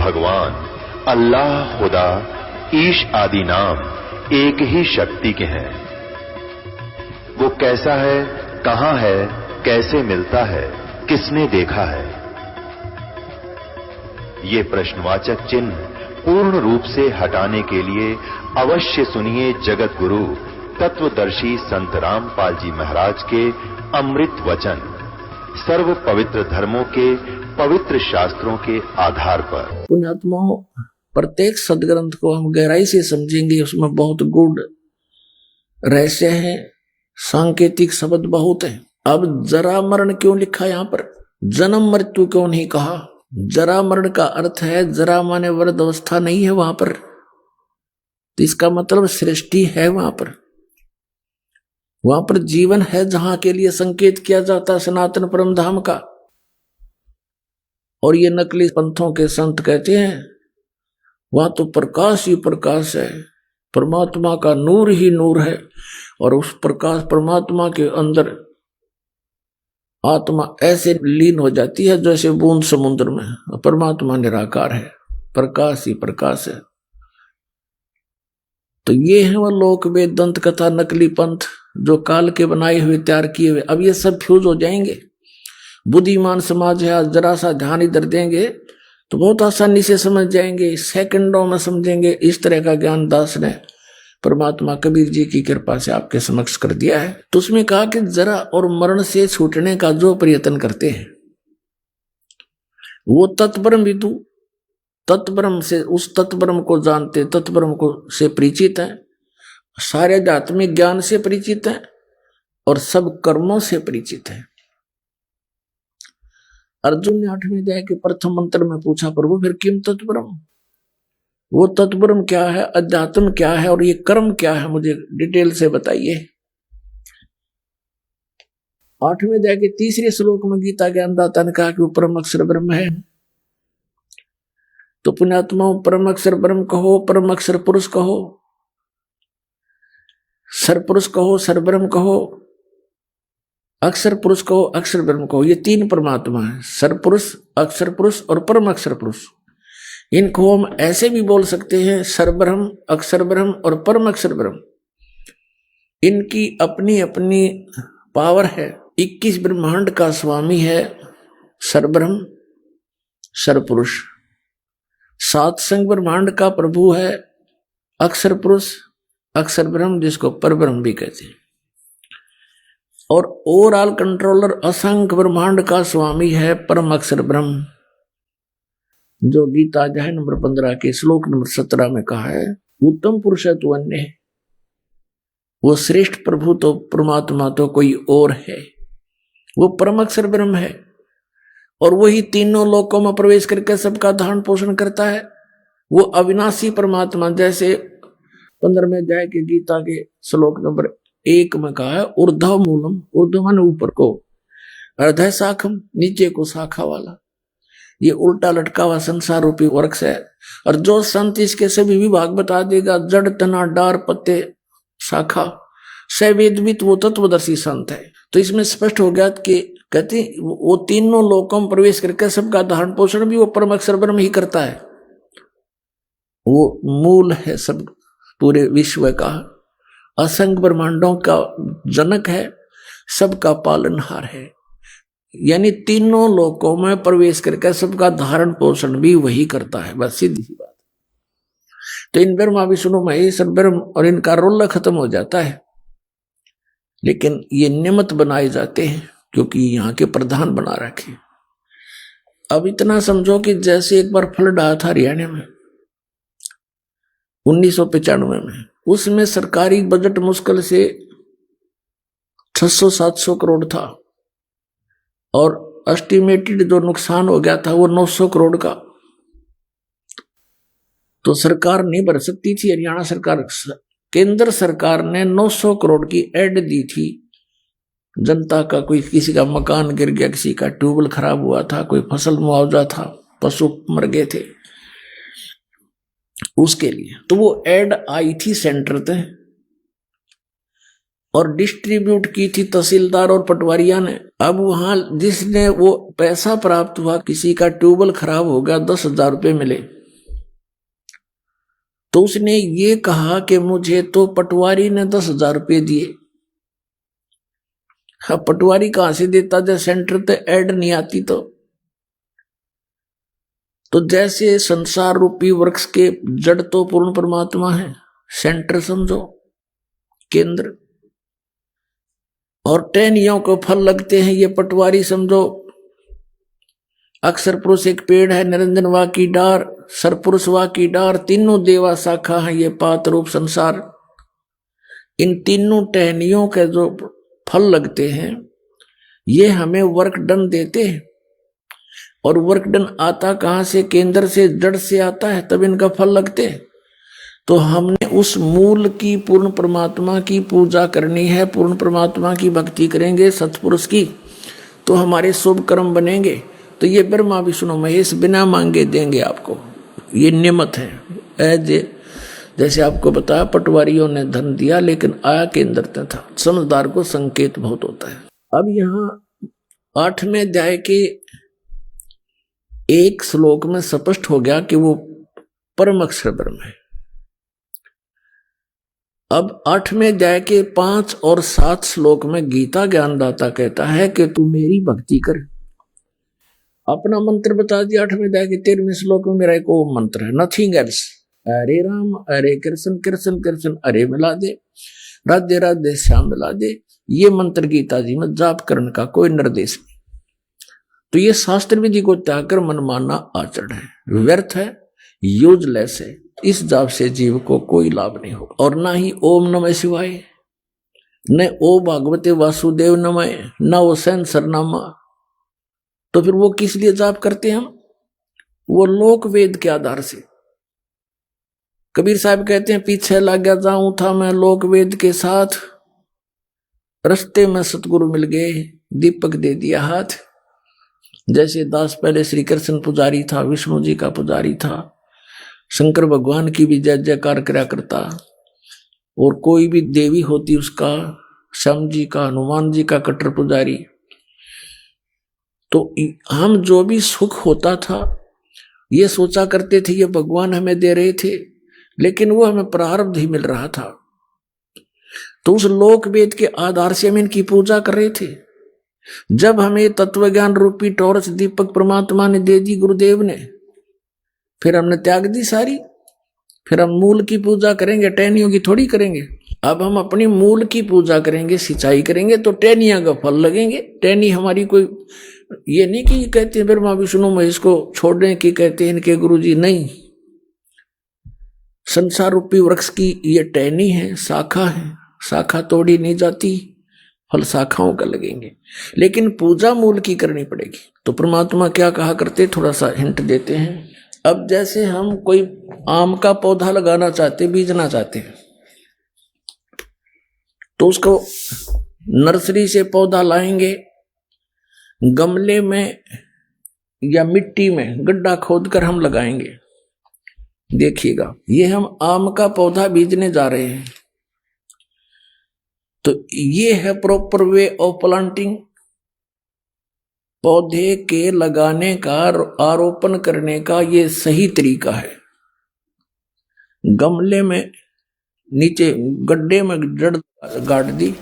भगवान अल्लाह, खुदा, ईश आदि नाम एक ही शक्ति के हैं। वो कैसा है, कहां है, कैसे मिलता है, किसने देखा है? ये प्रश्नवाचक चिन्ह पूर्ण रूप से हटाने के लिए अवश्य सुनिए जगत गुरु तत्वदर्शी संत रामपाल जी महाराज के अमृत वचन, सर्व पवित्र धर्मों के पवित्र शास्त्रों के आधार पर। पुण्यात्माओं, प्रत्येक सदग्रंथ को हम गहराई से समझेंगे, उसमें बहुत गूढ़ रहस्य है, सांकेतिक शब्द बहुत है। अब जरा मरण क्यों लिखा यहाँ पर, जन्म मृत्यु क्यों नहीं कहा? जरा मरण का अर्थ है जरा माने वृद्ध अवस्था नहीं है वहां पर, तो इसका मतलब सृष्टि है वहां पर जीवन है, जहां के लिए संकेत किया जाता है सनातन परम धाम का। और ये नकली पंथों के संत कहते हैं वहां तो प्रकाश ही प्रकाश है, परमात्मा का नूर ही नूर है, और उस प्रकाश परमात्मा के अंदर आत्मा ऐसे लीन हो जाती है जैसे बूंद समुद्र में। परमात्मा निराकार है, प्रकाश ही प्रकाश है। तो ये है वो लोक वेद दंत कथा नकली पंथ जो काल के बनाए हुए तैयार किए हुए। अब ये सब फ्यूज हो जाएंगे। बुद्धिमान समाज है, आज जरा सा ध्यान इधर देंगे तो बहुत आसानी से समझ जाएंगे, सेकंडों में समझेंगे। इस तरह का ज्ञान दास ने परमात्मा कबीर जी की कृपा से आपके समक्ष कर दिया है। तो उसमें कहा कि जरा और मरण से छूटने का जो प्रयत्न करते हैं वो तत्परम विदु, तत्परम से उस तत्परम को जानते, तत्परम को से परिचित हैं, सारे आध्यात्मिक ज्ञान से परिचित हैं और सब कर्मों से परिचित हैं। अर्जुन ने 8वें अध्याय के प्रथम मंत्र में पूछा, प्रभु फिर किम तत्परम, वो तत्परम क्या है, अध्यात्म क्या है और ये कर्म क्या है, मुझे डिटेल से बताइए। 8वें अध्याय के 3रे श्लोक में गीता ज्ञानदाता ने कहा कि वो परम अक्षर ब्रह्म है। तो पुण्यात्माओं, परम अक्षर ब्रह्म कहो, परम अक्षर पुरुष कहो, सर पुरुष कहो, सर ब्रह्म कहो, अक्षर पुरुष कहो, अक्षर ब्रह्म कहो, ये 3 परमात्मा है, सर पुरुष, अक्षर पुरुष और परम अक्षर पुरुष। इनको हम ऐसे भी बोल सकते हैं, सर ब्रह्म, अक्षर ब्रह्म और परम अक्षर ब्रह्म। इनकी अपनी अपनी पावर है। 21 ब्रह्मांड का स्वामी है सर ब्रह्म, सर पुरुष। 7 संग ब्रह्मांड का प्रभु है अक्षर पुरुष, अक्षर ब्रह्म, जिसको पर ब्रह्म भी कहते हैं। और ओवरऑल कंट्रोलर असंख्य ब्रह्मांड का स्वामी है परम अक्षर ब्रह्म, जो गीता अध्याय नंबर 15 के श्लोक नंबर 17 में कहा है, उत्तम पुरुष है तो अन्य है। वो श्रेष्ठ प्रभु तो परमात्मा तो कोई और है, वो परम अक्षर ब्रह्म है। और वही तीनों लोकों में प्रवेश करके सबका धारण पोषण करता है। वो अविनाशी परमात्मा, जैसे 15वें अध्याय के गीता के श्लोक नंबर 1 में कहा है, ऊर्ध्व मूलम, ऊर्ध्व माने ऊपर को, अर्ध शाखम, नीचे को शाखा वाला। ये उल्टा लटका हुआ संसार रूपी वृक्ष है। और जो संत इसके सभी विभाग बता देगा, जड़, तना, डार, पत्ते, शाखा, सवेदवित, वो तत्वदर्शी संत है। तो इसमें स्पष्ट हो गया कि कहते वो तीनों लोकों में प्रवेश करके सबका धारण पोषण भी वो परम अक्षर ब्रह्म ही करता है। वो मूल है सब पूरे विश्व का, असंख्य ब्रह्मांडों का जनक है, सबका पालनहार है। यानी तीनों लोकों में प्रवेश करके सबका धारण पोषण भी वही करता है। बस सीधी सी बात। तो इन ब्रह्मा विष्णु महेश ब्रह्म और इनका रोल खत्म हो जाता है, लेकिन ये निमित्त बनाए जाते हैं क्योंकि यहाँ के प्रधान बना रखे। अब इतना समझो कि जैसे एक बार फ्लड आया था हरियाणा में 1995 में, उसमें सरकारी बजट मुश्किल से 600-700 करोड़ था और एस्टिमेटेड जो नुकसान हो गया था वो 900 करोड़ का। तो सरकार नहीं भर सकती थी, हरियाणा सरकार, केंद्र सरकार ने 900 करोड़ की एड दी थी। जनता का कोई, किसी का मकान गिर गया, किसी का ट्यूबवेल खराब हुआ था, कोई फसल मुआवजा था, पशु मर गए थे, उसके लिए। तो वो एड आई थी सेंटर पे और डिस्ट्रीब्यूट की थी तहसीलदार और पटवारिया ने। अब वहां जिसने वो पैसा प्राप्त हुआ, किसी का ट्यूबवेल खराब हो गया, 10,000 रुपये मिले, तो उसने ये कहा कि मुझे तो पटवारी ने 10,000 रुपये दिए। हाँ, पटवारी कहां से देता जब सेंटर पे ऐड नहीं आती। तो जैसे संसार रूपी वृक्ष के जड़ तो पूर्ण परमात्मा है, सेंटर समझो, केंद्र, और टहनियों को फल लगते हैं ये पटवारी समझो। अक्षर पुरुष एक पेड़ है, निरंजन वा की डार, सरपुरुष वा की डार, तीनों देवा शाखा है ये पात रूप संसार। इन तीनों टहनियों के जो फल लगते हैं ये हमें वर्क डन देते हैं। और वर्क डन आता कहां से? केंद्र से, जड़ से आता है, तब इनका फल लगते हैं। तो हमने उस मूल की, पूर्ण परमात्मा की पूजा करनी है। पूर्ण परमात्मा की भक्ति करेंगे, सत्पुरुष की, तो हमारे शुभ कर्म बनेंगे। तो ये ब्रह्मा विष्णु महेश बिना मांगे देंगे आपको, ये नियमत है। जैसे आपको बताया पटवारियों ने धन दिया लेकिन आया केंद्र से था। समझदार को संकेत बहुत होता है। अब यहाँ 8वें अध्याय के एक श्लोक में स्पष्ट हो गया कि वो परम अक्षर ब्रह्म है। अब 8वें अध्याय के 5 और 7 श्लोक में गीता ज्ञानदाता कहता है कि तू मेरी भक्ति कर। अपना मंत्र बता दिया 8वें अध्याय के 13वें श्लोक में, मेरा एक ओम मंत्र है, नथिंग एल्स। हरे राम हरे कृष्ण कृष्ण कृष्ण हरे मिला दे, राधे राधे श्याम मिला दे। ये मंत्र गीता जी में जाप करने का कोई निर्देश नहीं। तो ये शास्त्र विधि को त्याग कर मनमाना आचरण है, व्यर्थ है, यूजलेस है। इस जाप से जीव को कोई लाभ नहीं हो। और ना ही ओम नमः शिवाय, न ओ भागवते वासुदेव नमः, न वो सैन सरनामा। तो फिर वो किस लिए जाप करते हैं हम? वो लोक वेद के आधार से। कबीर साहब कहते हैं, पीछे लग गया जाऊं था मैं लोक वेद के साथ, रस्ते में सतगुरु मिल गए, दीपक दे दिया हाथ। जैसे दास पहले श्री कृष्ण पुजारी था, विष्णु जी का पुजारी था, शंकर भगवान की भी जय जयकार करा करता, और कोई भी देवी होती उसका, श्याम जी का, हनुमान जी का कट्टर पुजारी। तो हम जो भी सुख होता था ये सोचा करते थे ये भगवान हमें दे रहे थे, लेकिन वो हमें प्रारब्ध ही मिल रहा था। तो उस लोक वेद के आधार से हम इनकी पूजा कर रहे थे। जब हमें तत्व ज्ञान रूपी टॉर्च दीपक परमात्मा ने दे दी, गुरुदेव ने, फिर हमने त्याग दी सारी। फिर हम मूल की पूजा करेंगे, टहनियों की थोड़ी करेंगे। अब हम अपनी मूल की पूजा करेंगे, सिंचाई करेंगे, तो टहनियां का फल लगेंगे। टहनी हमारी कोई ये नहीं कि कहते हैं ब्रह्मा विष्णु महेश को छोड़ने की कहते हैं इनके गुरुजी, नहीं। संसार रूपी वृक्ष की ये टहनी है, शाखा है, शाखा तोड़ी नहीं जाती, फल शाखाओं का लगेंगे। लेकिन पूजा मूल की करनी पड़ेगी। तो परमात्मा क्या कहा करते, थोड़ा सा हिंट देते हैं। अब जैसे हम कोई आम का पौधा लगाना चाहते, बीजना चाहते हैं, तो उसको नर्सरी से पौधा लाएंगे, गमले में या मिट्टी में गड्ढा खोदकर हम लगाएंगे। देखिएगा, ये हम आम का पौधा बीजने जा रहे हैं, तो ये है प्रॉपर वे ऑफ प्लांटिंग। पौधे के लगाने का, आरोपण करने का ये सही तरीका है। गमले में नीचे गड्ढे में जड़ गाड़ दी,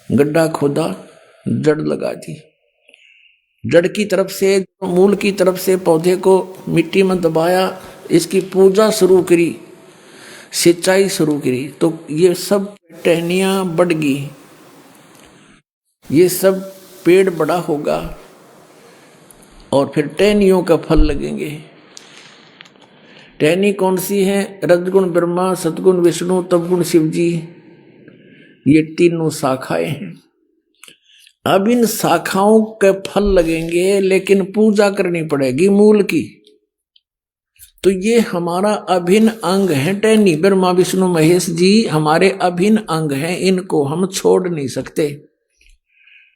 गड्ढा खोदा, जड़ लगा दी, जड़ की तरफ से, मूल की तरफ से पौधे को मिट्टी में दबाया, इसकी पूजा शुरू करी, सिंचाई शुरू करी, तो ये सब टहनियां बढ़ गई, ये सब पेड़ बड़ा होगा और फिर टहनियों का फल लगेंगे। टहनी कौन सी है? रजगुण ब्रह्मा, सतगुण विष्णु, तपगुण शिव जी, ये तीनों शाखाएं हैं। अब इन शाखाओं के फल लगेंगे, लेकिन पूजा करनी पड़ेगी मूल की। तो ये हमारा अभिन्न अंग है टहनी। ब्रह्मा विष्णु महेश जी हमारे अभिन्न अंग हैं, इनको हम छोड़ नहीं सकते,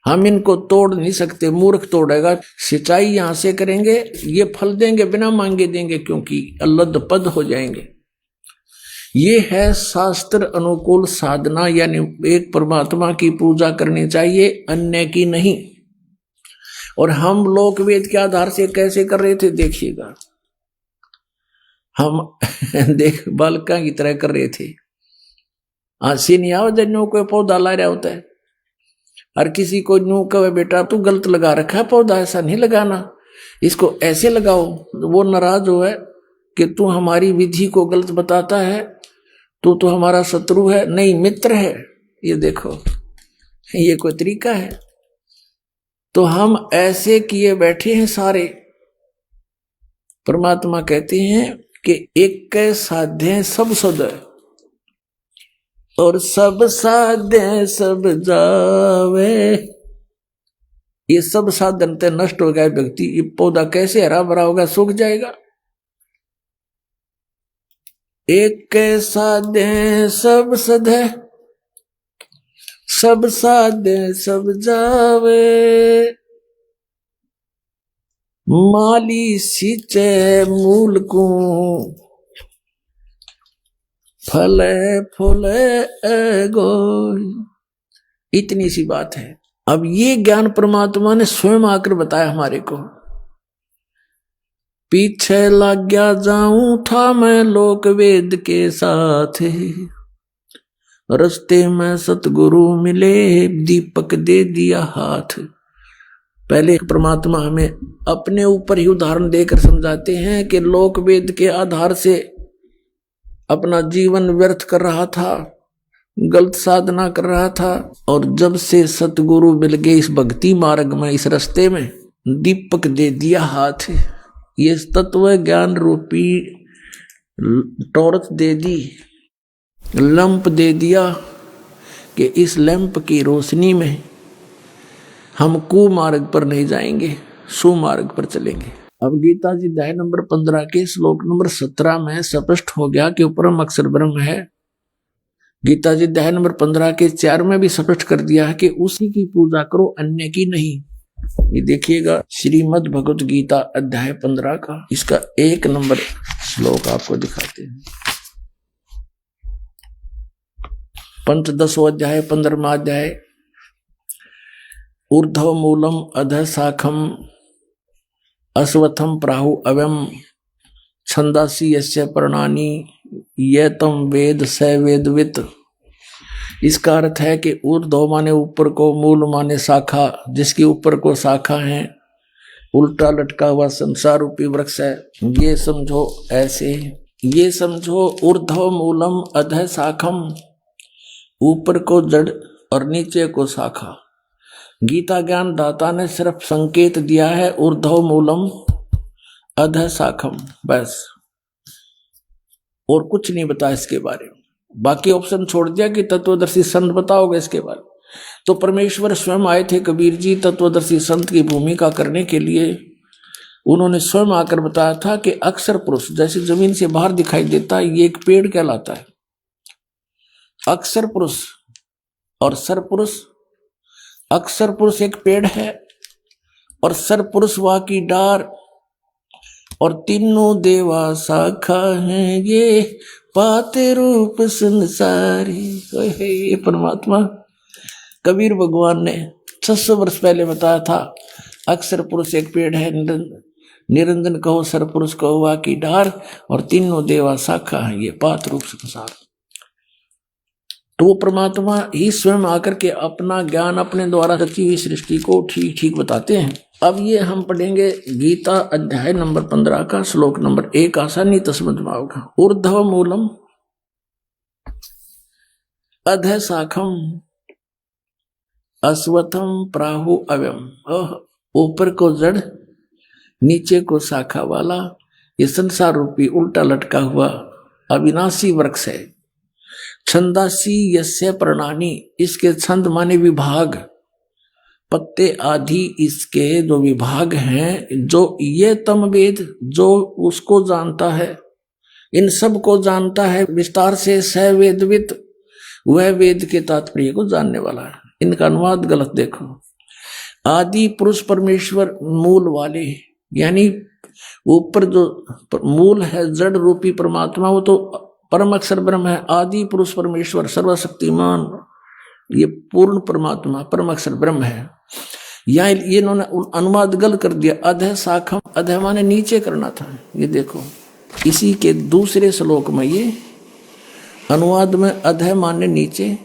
हम इनको तोड़ नहीं सकते। मूर्ख तोड़ेगा। सिंचाई यहां से करेंगे, ये फल देंगे, बिना मांगे देंगे, क्योंकि अल्लद पद हो जाएंगे। ये है शास्त्र अनुकूल साधना, यानी एक परमात्मा की पूजा करनी चाहिए, अन्य की नहीं। और हम लोक वेद के आधार से कैसे कर रहे थे देखिएगा। हम देख बालका की तरह कर रहे थे। हंसी नहीं आओ जब न्यू कोई पौधा ला रहा होता है, और किसी को न्यू कहे बेटा तू गलत लगा रखा है पौधा, ऐसा नहीं लगाना, इसको ऐसे लगाओ, वो नाराज हो है कि तू हमारी विधि को गलत बताता है, तू तो हमारा शत्रु है। नहीं, मित्र है। ये देखो, ये कोई तरीका है? तो हम ऐसे किए बैठे हैं सारे। परमात्मा कहते हैं कि एक साध्य सब सद, और सब साध्य सब जावे। ये सब साधन ते नष्ट हो गया व्यक्ति, ये पौधा कैसे हरा भरा होगा, सूख जाएगा। एक साध्य सब सद है, सब साध्य सब जावे। माली सींचे मूल को, फले फूले गो। इतनी सी बात है। अब ये ज्ञान परमात्मा ने स्वयं आकर बताया हमारे को। पीछे लग गया जाऊं था मैं लोक वेद के साथ, रस्ते में सतगुरु मिले दीपक दे दिया हाथ। पहले परमात्मा हमें अपने ऊपर ही उदाहरण देकर समझाते हैं कि लोक वेद के आधार से अपना जीवन व्यर्थ कर रहा था, गलत साधना कर रहा था, और जब से सतगुरु मिल गए इस भक्ति मार्ग में, इस रास्ते में, दीपक दे दिया हाथ। ये तत्व ज्ञान रूपी टॉर्च दे दी, लैंप दे दिया कि इस लैंप की रोशनी में हम कुमार्ग पर नहीं जाएंगे, सुमार्ग पर चलेंगे। अब गीता जी अध्याय नंबर 15 के श्लोक नंबर 17 में स्पष्ट हो गया कि परम अक्षर ब्रह्म है। गीता जी अध्याय नंबर 15 के 4 में भी स्पष्ट कर दिया है कि उसी की पूजा करो, अन्य की नहीं। ये देखिएगा श्रीमद् भगवत गीता अध्याय 15 का, इसका 1 नंबर श्लोक आपको दिखाते हैं। पंचदशो अध्याय 15वां अध्याय। ऊर्ध्व मूलम अधः शाखम अश्वत्थम प्राहु अव्यम छंदासी यस्य पर्णानि ये तम वेद स वेदवित। इसका अर्थ है कि ऊर्ध्व माने ऊपर को, मूल माने शाखा, जिसके ऊपर को शाखा है, उल्टा लटका हुआ संसार रूपी वृक्ष है। ये समझो ऐसे, ये समझो ऊर्ध्व मूलम अधः शाखम, ऊपर को जड़ और नीचे को शाखा। गीता ज्ञान दाता ने सिर्फ संकेत दिया है ऊर्ध्व मूलम अधः शाखम, बस, और कुछ नहीं बताया इसके बारे में। बाकी ऑप्शन छोड़ दिया कि तत्वदर्शी संत बताओगे इसके बारे में। तो परमेश्वर स्वयं आए थे कबीर जी तत्वदर्शी संत की भूमिका करने के लिए। उन्होंने स्वयं आकर बताया था कि अक्षर पुरुष जैसे जमीन से बाहर दिखाई देता है, ये एक पेड़ कहलाता है। अक्षर पुरुष और सर पुरुष, अक्षर पुरुष एक पेड़ है और सर पुरुष वा की डार, और तीनों देवा शाखा हैं, ये पाते रूप संसारी। ये परमात्मा कबीर भगवान ने 600 वर्ष पहले बताया था। अक्षर पुरुष एक पेड़ है, निरंजन कहो सर पुरुष कहो वा की डार, और तीनों देवा शाखा हैं, ये पात रूप संसार। तो वो परमात्मा ही स्वयं आकर के अपना ज्ञान अपने द्वारा रची हुई सृष्टि को ठीक ठीक बताते हैं। अब ये हम पढ़ेंगे गीता अध्याय नंबर 15 का श्लोक नंबर 1, आसानी तो समझ में आओगा। ऊर्ध्व मूलम अधः शाखम अश्वत्थम प्राहु अव्यम। ऊपर को जड़, नीचे को शाखा वाला ये संसार रूपी उल्टा लटका हुआ अविनाशी वृक्ष है। छंदासी यस्य पर्णानि, इसके छंद माने विभाग, पत्ते आदि इसके जो विभाग हैं, जो ये तम वेद, जो उसको जानता है, इन सब को जानता है विस्तार से, स वेदवित, वह वेद के तात्पर्य को जानने वाला है। इनका अनुवाद गलत देखो। आदि पुरुष परमेश्वर मूल वाले, यानी ऊपर जो मूल है जड़ रूपी परमात्मा, वो तो परम अक्षर ब्रह्म है। आदि पुरुष परमेश्वर सर्वशक्तिमान, ये पूर्ण परमात्मा परम अक्षर ब्रह्म है। यहाँ ये इन्होंने अनुवाद गलत कर दिया। अधः शाखम, अधः माने नीचे करना था। ये देखो इसी के दूसरे श्लोक में ये अनुवाद में अधः माने नीचे,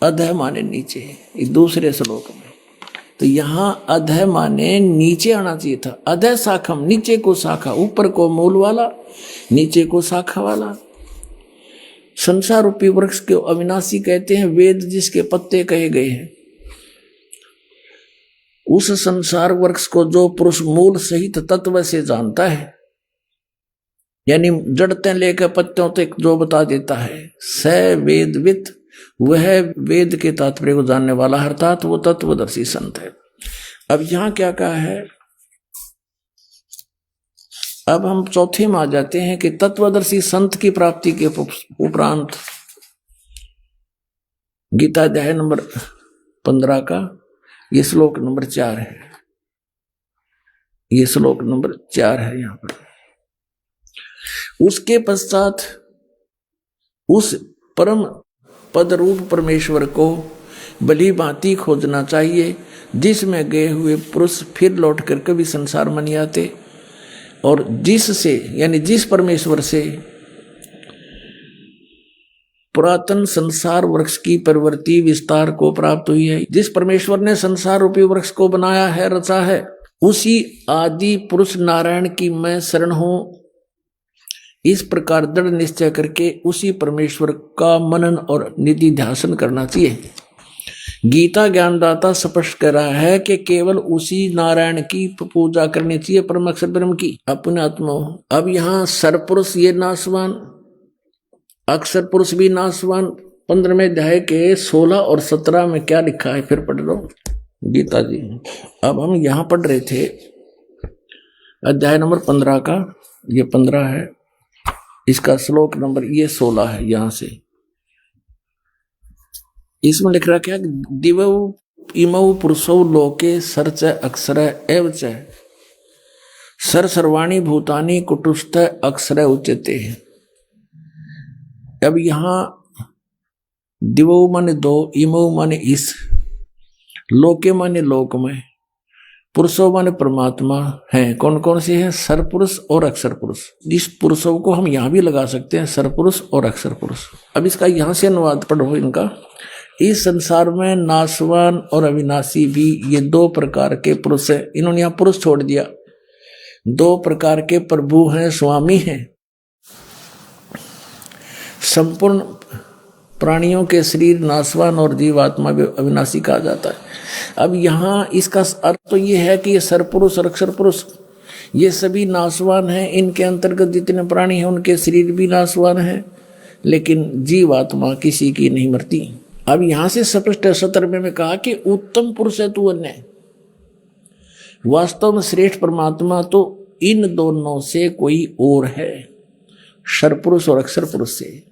अधः माने नीचे, ये दूसरे श्लोक में। तो यहां अधः माने नीचे आना चाहिए था। अधः शाखम, नीचे को शाखा, ऊपर को मूल वाला, नीचे को शाखा वाला। संसार रूपी वृक्ष को अविनाशी कहते हैं, वेद जिसके पत्ते कहे गए हैं। उस संसार वृक्ष को जो पुरुष मूल सहित तत्व से जानता है, यानी जड़ते लेकर पत्तों तक जो बता देता है, स वेदवित, वह वेद के तात्पर्य को जानने वाला, अर्थात वो तत्वदर्शी संत है। अब यहां क्या कहा है, अब हम चौथे में आ जाते हैं कि तत्वदर्शी संत की प्राप्ति के उपरांत गीता अध्याय नंबर 15 का ये श्लोक नंबर 4 है। ये श्लोक नंबर 4 है यहां पर। उसके पश्चात उस परम पद रूप परमेश्वर को भली भांति खोजना चाहिए, जिसमें गए हुए पुरुष फिर लौट कर कभी संसार में नहीं आते, और जिससे यानी जिस परमेश्वर से पुरातन संसार वृक्ष की प्रवृत्ति विस्तार को प्राप्त हुई है, जिस परमेश्वर ने संसार रूपी वृक्ष को बनाया है, रचा है, उसी आदि पुरुष नारायण की मैं शरण हूं। इस प्रकार दृढ़ निश्चय करके उसी परमेश्वर का मनन और निधि ध्यान करना चाहिए। गीता ज्ञानदाता स्पष्ट कर रहा है कि केवल उसी नारायण की पूजा करनी चाहिए, परम अक्षर ब्रह्म की, अपने आत्मा। अब यहाँ सरपुरुष ये नाशवान, अक्षर पुरुष भी नाशवान। 15वें अध्याय के 16 और 17 में क्या लिखा है, फिर पढ़ लो गीता जी। अब हम यहाँ पढ़ रहे थे अध्याय नंबर 15 का, ये 15 है, इसका श्लोक नंबर ये 16 है। यहां से इसमें लिख रहा क्या, दिवौ इमौ पुरुषौ लोके सर्च अक्षर एव च सर सर्वाणी भूतानि कुटुस्थ अक्षर उच्यते। अब यहां दिवौ माने दो, इमौ माने इस, लोके माने लोक में, पुरुषों माने परमात्मा हैं। कौन कौन से हैं, सरपुरुष और अक्षर पुरुष। इस पुरुषों को हम यहां भी लगा सकते हैं, सरपुरुष और अक्षर पुरुष। अब इसका यहां से अनुवाद पढ़ो इनका। इस संसार में नाशवान और अविनाशी भी ये 2 प्रकार के पुरुष हैं। इन्होंने यहां पुरुष छोड़ दिया। 2 प्रकार के प्रभु हैं, स्वामी हैं। संपूर्ण प्राणियों के शरीर नाशवान और जीवात्मा भी अविनाशी कहा जाता है। अब यहाँ इसका अर्थ तो ये है कि ये सरपुरुष और अक्षर पुरुष ये सभी नाशवान हैं। इनके अंतर्गत जितने प्राणी हैं उनके शरीर भी नाशवान हैं, लेकिन जीवात्मा किसी की नहीं मरती। अब यहां से स्पष्ट 17वें में कहा कि उत्तम पुरुष है तू अन्य। वास्तव में श्रेष्ठ परमात्मा तो इन दोनों से कोई और है, सरपुरुष और अक्षर पुरुष से।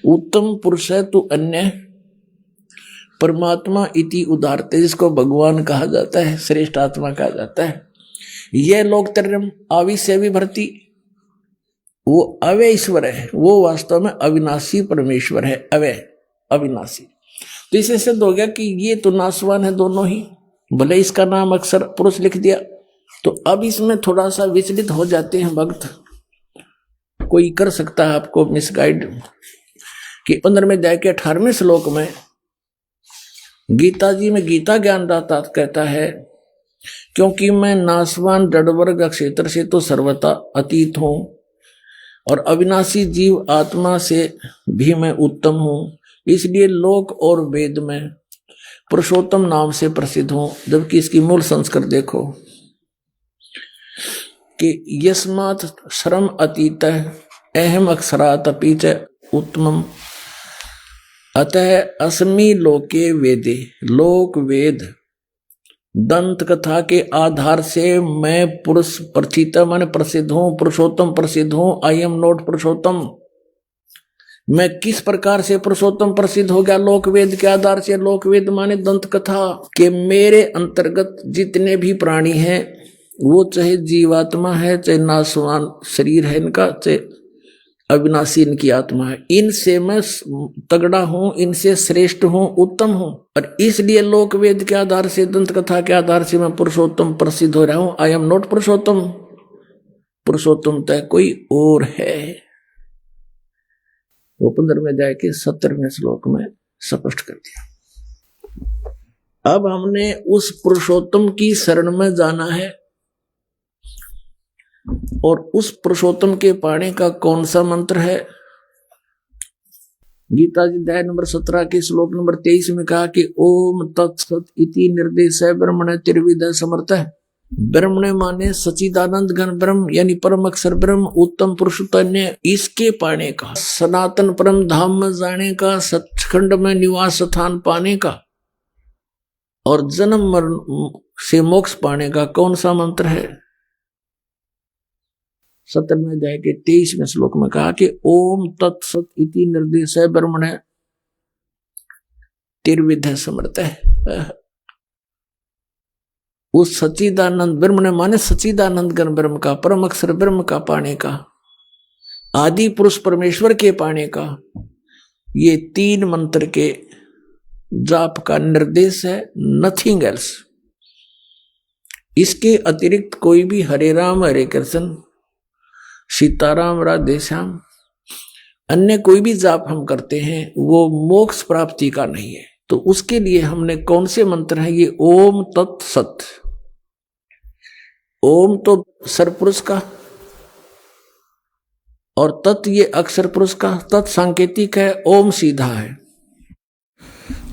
उत्तम पुरुष है तू अन्य, परमात्मा इति उदारते, जिसको भगवान कहा जाता है, श्रेष्ठ आत्मा कहा जाता है। यह लोक तरम आविष्य विभर्ती, वो अव्यय ईश्वर है, वो वास्तव में अविनाशी परमेश्वर है, अव्यय अविनाशी। तो इससे सिद्ध हो गया कि ये तो नाशवान है दोनों ही, भले इसका नाम अक्षर पुरुष लिख दिया। तो अब इसमें थोड़ा सा विचलित हो जाते हैं भक्त, कोई कर सकता है आपको मिसगाइड, कि 15वें अध्याय के 18वें श्लोक में गीता जी में गीता ज्ञानदाता कहता है, क्योंकि मैं नाशवान जड़वर्ग क्षेत्र से तो सर्वथा अतीत हूं और अविनाशी जीव आत्मा से भी मैं उत्तम हूं, इसलिए लोक और वेद में पुरुषोत्तम नाम से प्रसिद्ध हूं। जबकि इसकी मूल संस्कृत देखो कि यस्मात् श्रम अतीत अहम अक्षरात् अपि च उत्तमम् अतः अस्मि लोके वेदे। लोक वेद दंत कथा के आधार से मैं पुरुष प्रथित मन प्रसिद्ध हूं, पुरुषोत्तम प्रसिद्ध हूं। आई एम नॉट पुरुषोत्तम। मैं किस प्रकार से पुरुषोत्तम प्रसिद्ध हो गया? लोक वेद के आधार से। लोक वेद माने दंत कथा के मेरे अंतर्गत जितने भी प्राणी हैं, वो चाहे जीवात्मा है, चाहे नाशवान शरीर है इनका, चाहे अविनाशी इनकी आत्मा है, इनसे मैं तगड़ा हूं, इनसे श्रेष्ठ हूं, उत्तम हूं। और इसलिए लोक वेद के आधार से, दंत कथा के आधार से मैं पुरुषोत्तम प्रसिद्ध हो रहा हूं। आई एम नॉट पुरुषोत्तम। पुरुषोत्तम तय कोई और है। वो 15वें अध्याय के 17वें श्लोक में स्पष्ट कर दिया। अब हमने उस पुरुषोत्तम की शरण में जाना है, और उस पुरुषोत्तम के पाने का कौन सा मंत्र है? गीता जी अध्याय नंबर 17 के श्लोक नंबर 23 में कहा कि ओम तत्सत इति निर्देश ब्रह्मण त्रिविध समर्थ। ब्रह्मण माने सचिदानंद घन ब्रह्म यानी परम अक्षर ब्रह्म, उत्तम पुरुषोत्तम, इसके पाने का, सनातन परम धाम में जाने का, सचखंड में निवास स्थान पाने का और जन्म मरण से मोक्ष पाने का कौन सा मंत्र है? 17वें अध्याय के 23वें श्लोक में कहा कि ओम तत्सत इति निर्देश ब्रह्मण त्रिविध समर्थ है। उस सच्चिदानंद ब्रह्म ने माने सच्चिदानंद गण ब्रह्म का, परम अक्षर ब्रह्म का पाने का, आदि पुरुष परमेश्वर के पाने का, ये 3 मंत्र के जाप का निर्देश है, नथिंग एल्स। इसके अतिरिक्त कोई भी हरे राम हरे कृष्ण सीताराम राधे श्याम अन्य कोई भी जाप हम करते हैं वो मोक्ष प्राप्ति का नहीं है। तो उसके लिए हमने कौन से मंत्र हैं? ये ओम तत्सत। ओम तो सरपुरुष का और तत् ये अक्षर पुरुष का, तत् सांकेतिक है, ओम सीधा है,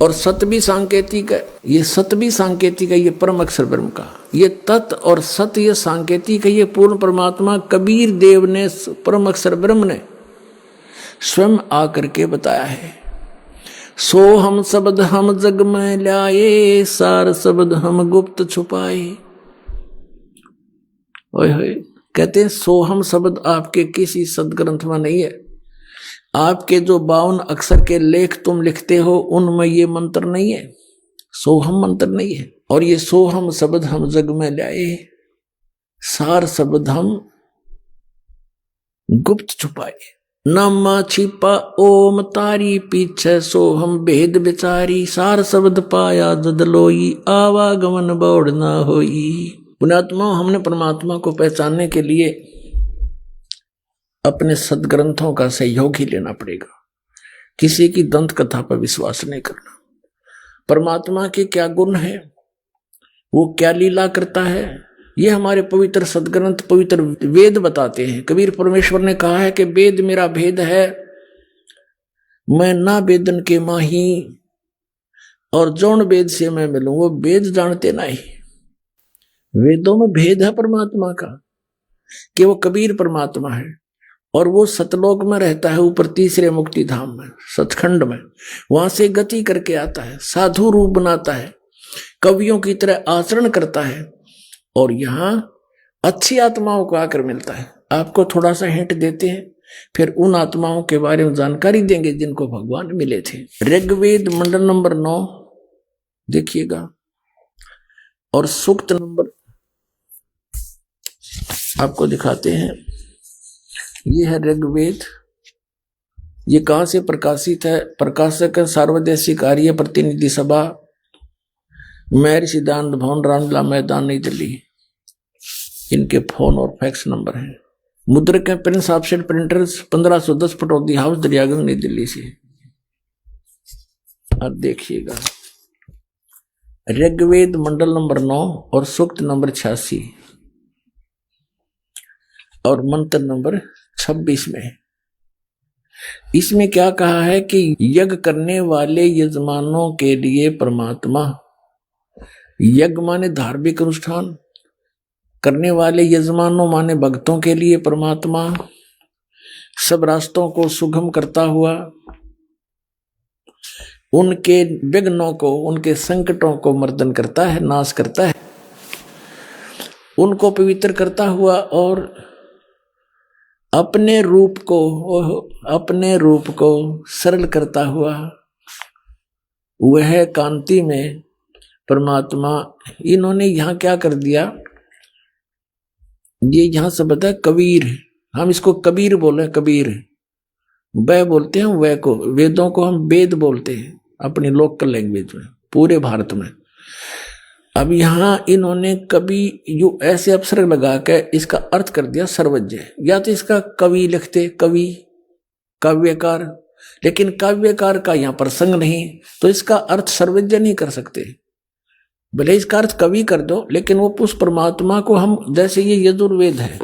और सत भी सांकेतिक है, ये सत भी सांकेतिक है, ये परम अक्षर ब्रह्म का। ये तत् और सत ये सांकेतिक है, ये पूर्ण परमात्मा कबीर देव ने परम अक्षर ब्रह्म ने स्वयं आकर के बताया है। सो हम शब्द हम जग में लाए, सार शब्द हम गुप्त छुपाए। ओए होए, कहते हैं सोहम शब्द आपके किसी सदग्रंथ में नहीं है। आपके जो 52 अक्षर के लेख तुम लिखते हो उनमें ये मंत्र नहीं है, सोहम मंत्र नहीं है। और ये सोहम शब्द हम जग में लाए, सार शब्द हम गुप्त छुपाए। नामा छिपा ओम तारी पीछे सोहम भेद बिचारी, सार शब्द पाया जदलोई, आवागमन बौड़ ना होई। पुण्यात्मा, हमने परमात्मा को पहचानने के लिए अपने सदग्रंथों का सहयोग ही लेना पड़ेगा। किसी की दंत कथा पर विश्वास नहीं करना। परमात्मा के क्या गुण है, वो क्या लीला करता है, ये हमारे पवित्र सदग्रंथ पवित्र वेद बताते हैं। कबीर परमेश्वर ने कहा है कि वेद मेरा भेद है, मैं ना वेदन के माही, और जौन वेद से मैं मिलूं वो वेद जानते नहीं। वेदों में भेद है परमात्मा का कि वो कबीर परमात्मा है और वो सतलोक में रहता है, ऊपर तीसरे मुक्ति धाम में, सचखंड में। वहां से गति करके आता है, साधु रूप बनाता है, कवियों की तरह आचरण करता है, और यहाँ अच्छी आत्माओं को आकर मिलता है। आपको थोड़ा सा हिंट देते हैं, फिर उन आत्माओं के बारे में जानकारी देंगे जिनको भगवान मिले थे। ऋग्वेद मंडल नंबर 9 देखिएगा, और सूक्त नंबर आपको दिखाते हैं। ये है ऋग्वेद। ये कहां से प्रकाशित है? प्रकाशक सार्वदेशिक आर्य प्रतिनिधि सभा, मेहर सिद्धांत भवन, रामला मैदान, नई दिल्ली। इनके फोन और फैक्स नंबर हैं। मुद्रक है Prince offset printers, 1510 Pataudi house, Daryaganj, नई दिल्ली से। अब देखिएगा, ऋग्वेद मंडल नंबर 9 और सूक्त नंबर 86 और मंत्र नंबर 26 में। इसमें क्या कहा है कि यज्ञ करने वाले यजमानों के लिए परमात्मा, यज्ञ माने धार्मिक अनुष्ठान करने वाले यजमानों माने भक्तों के लिए परमात्मा सब रास्तों को सुगम करता हुआ, उनके विघ्नों को, उनके संकटों को मर्दन करता है, नाश करता है, उनको पवित्र करता हुआ, और अपने रूप को सरल करता हुआ वह कांति में परमात्मा। इन्होंने यहाँ क्या कर दिया, ये यहाँ शब्द है कबीर, हम इसको कबीर बोले, कबीर वह बोलते हैं, वह को, वेदों को हम वेद बोलते हैं अपनी लोकल लैंग्वेज में, पूरे भारत में। अब यहां इन्होंने कवि जो ऐसे अपसर्ग लगा के इसका अर्थ कर दिया सर्वज्ञ, या तो इसका कवि लिखते, कवि काव्यकार, लेकिन काव्यकार का यहां प्रसंग नहीं, तो इसका अर्थ सर्वज्ञ नहीं कर सकते। भले इसका अर्थ कवि कर दो, लेकिन वो उस परमात्मा को हम, जैसे ये यजुर्वेद है,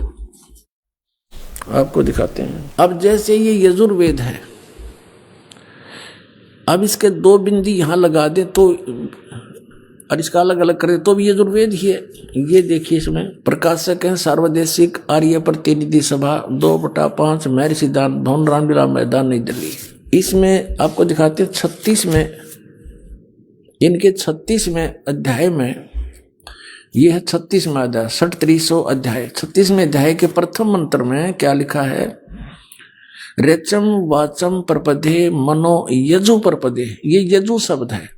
आपको दिखाते हैं। अब जैसे ये यजुर्वेद है, अब इसके दो बिंदी यहां लगा दे तो, और इसका अलग अलग करे तो भी यजुर्वेद ही है। ये देखिए, इसमें प्रकाशक है सार्वदेशिक आर्य प्रतिनिधि सभा 2/5 महर्षि दान भवन रामलीला मैदान नई दिल्ली। इसमें आपको दिखाते हैं 36 में, इनके 36वें अध्याय में, ये है 36वां अध्याय, 6300 अध्याय। 36वें अध्याय के प्रथम मंत्र में क्या लिखा है? रेचम वाचम प्रपदे मनो यजु प्रपदे, ये यजु शब्द है।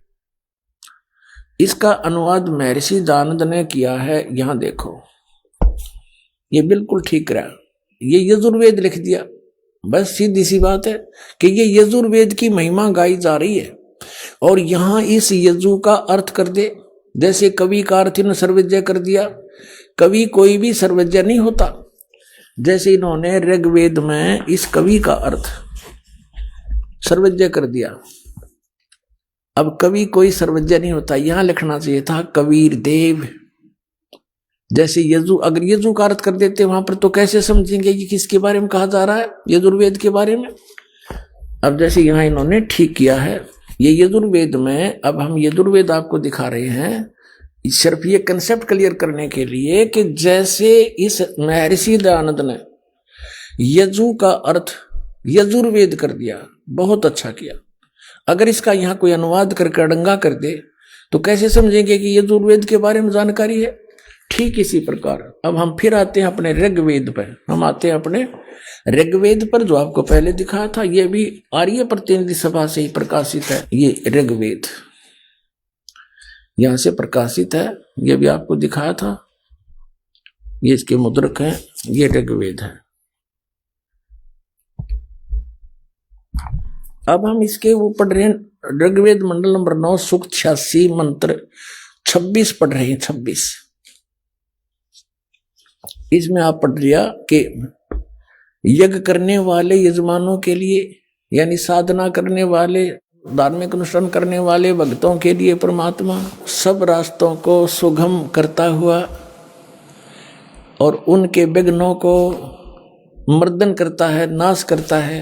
इसका अनुवाद महर्षि दानंद ने किया है। यहां देखो, ये बिल्कुल ठीक रहा, ये यजुर्वेद लिख दिया। बस सीधी सी बात है कि ये यजुर्वेद की महिमा गाई जा रही है, और यहां इस यजु का अर्थ कर दे। जैसे कवि का अर्थ इन्होंने सर्वज्ञ कर दिया, कवि कोई भी सर्वज्ञ नहीं होता। जैसे इन्होंने ऋग्वेद में इस कवि का अर्थ सर्वज्ञ कर दिया, अब कवि कोई सर्वज्ञ नहीं होता। यहां लिखना चाहिए था कबीर देव। जैसे यजु, अगर यजु का अर्थ कर देते वहां पर, तो कैसे समझेंगे कि किसके बारे में कहा जा रहा है? यजुर्वेद के बारे में। अब जैसे यहां इन्होंने ठीक किया है, ये यजुर्वेद में, अब हम यजुर्वेद आपको दिखा रहे हैं सिर्फ ये कंसेप्ट क्लियर करने के लिए कि जैसे इस महर्षि दयानंद ने यजु का अर्थ यजुर्वेद कर दिया, बहुत अच्छा किया। अगर इसका यहाँ कोई अनुवाद करके अड़ंगा कर दे तो कैसे समझेंगे कि यजुर्वेद के बारे में जानकारी है? ठीक इसी प्रकार अब हम फिर आते हैं अपने ऋग्वेद पर। हम आते हैं अपने ऋग्वेद पर, जो आपको पहले दिखाया था। ये भी आर्य प्रतिनिधि सभा से ही प्रकाशित है। ये ऋग्वेद यहां से प्रकाशित है, ये भी आपको दिखाया था। ये इसके मुद्रक हैं, ये ऋग्वेद है। अब हम इसके वो पढ़ रहे हैं ऋग्वेद मंडल नंबर 9 सूक्त 86 मंत्र 26 पढ़ रहे हैं। 26 इसमें आप पढ़ लिया कि यज्ञ करने वाले यजमानों के लिए, यानी साधना करने वाले, धार्मिक अनुष्ठान करने वाले भक्तों के लिए परमात्मा सब रास्तों को सुगम करता हुआ और उनके विघ्नों को मर्दन करता है, नाश करता है,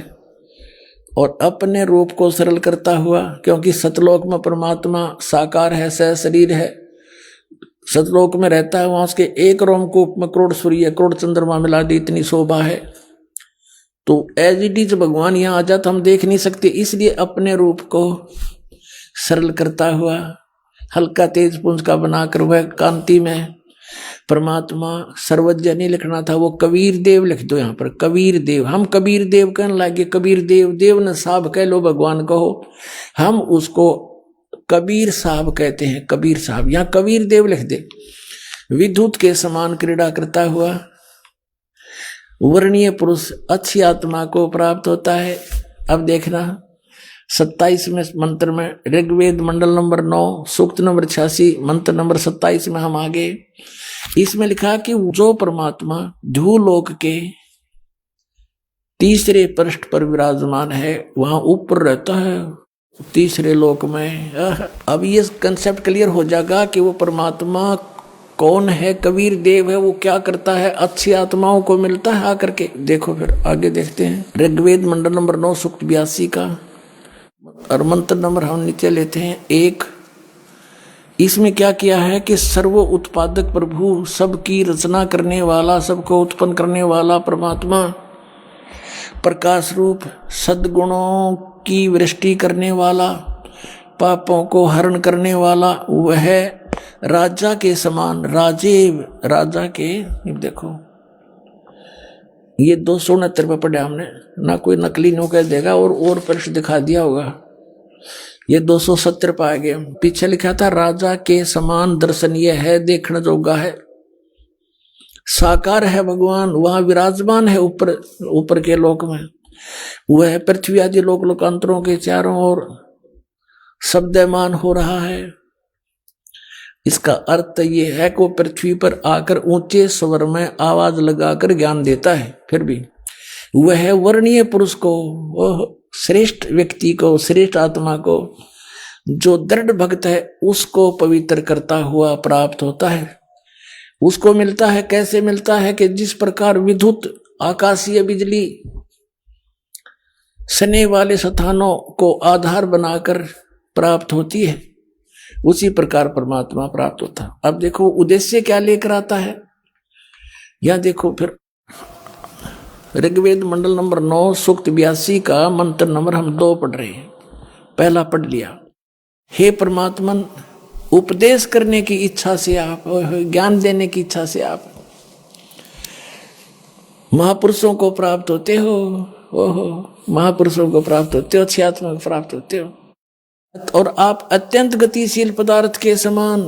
और अपने रूप को सरल करता हुआ, क्योंकि सतलोक में परमात्मा साकार है, सह शरीर है, सतलोक में रहता है। वहां उसके एक रोमकूप में करोड़ सूर्य करोड़ चंद्रमा मिला दी, इतनी शोभा है। तो एज इट इज भगवान यहाँ आ जाता हम देख नहीं सकते, इसलिए अपने रूप को सरल करता हुआ, हल्का तेज पुंज का बनाकर वह कांति में परमात्मा सर्वज्ञ नहीं लिखना था, वो कबीर देव लिख दो यहाँ पर। कबीर देव, हम कबीर देव कहने लगे। कबीर देव, देव न साहब कह लो, भगवान कहो, हम उसको कबीर साहब कहते हैं। कबीर साहब, यहाँ कबीर देव लिख दे। विद्युत के समान क्रीड़ा करता हुआ वर्णीय पुरुष अच्छी आत्मा को प्राप्त होता है। अब देखना 27वें मंत्र में, ऋग्वेद मंडल नंबर 9 सूक्त नंबर 86 मंत्र नंबर 27 में हम आगे। इसमें लिखा कि जो परमात्मा ध्रुवलोक के तीसरे पृष्ठ पर विराजमान है, वहां ऊपर रहता है तीसरे लोक में। अब ये कंसेप्ट क्लियर हो जाएगा कि वो परमात्मा कौन है, कबीर देव है, वो क्या करता है, अच्छी आत्माओं को मिलता है आकर के। देखो फिर आगे देखते हैं ऋग्वेद मंडल नंबर 9 सूक्त 82 का, और मंत्र नंबर हम नीचे लेते हैं 1। इसमें क्या किया है कि सर्व उत्पादक प्रभु, सबकी रचना करने वाला, सबको उत्पन्न करने वाला परमात्मा, प्रकाश रूप, सद्गुणों की वृष्टि करने वाला, पापों को हरण करने वाला, वह राजा के समान, राजा के, देखो ये 269 पे पढ़ा हमने ना, कोई नकली नो कह देगा और पृष्ठ दिखा दिया होगा। ये 270 पे आ गए। पीछे लिखा था राजा के समान दर्शनीय है, देखने जोगा है, साकार है भगवान, वहां विराजमान है ऊपर के लोक में। वह पृथ्वी आदि लोक लोकांतरों के चारों ओर शब्दमान हो रहा है। इसका अर्थ ये है कि वो पृथ्वी पर आकर ऊंचे स्वर में आवाज लगाकर ज्ञान देता है। फिर भी वह वर्णीय पुरुष को, वह श्रेष्ठ व्यक्ति को, श्रेष्ठ आत्मा को, जो दृढ़ भक्त है, उसको पवित्र करता हुआ प्राप्त होता है। उसको मिलता है, कैसे मिलता है कि जिस प्रकार विद्युत आकाशीय बिजली सने वाले स्थानों को आधार बनाकर प्राप्त होती है, उसी प्रकार परमात्मा प्राप्त होता है। अब देखो उद्देश्य क्या लेकर आता है, यह देखो फिर ऋग्वेद मंडल नंबर 9 सूक्त 82 का मंत्र नंबर हम 2 पढ़ रहे हैं। पहला पढ़ लिया, हे परमात्मन, उपदेश करने की इच्छा से आप, ज्ञान देने की इच्छा से आप महापुरुषों को प्राप्त होते हो। ओहो, महापुरुषों को प्राप्त होते हो, अच्छी आत्मा को प्राप्त होते हो, और आप अत्यंत गतिशील पदार्थ के समान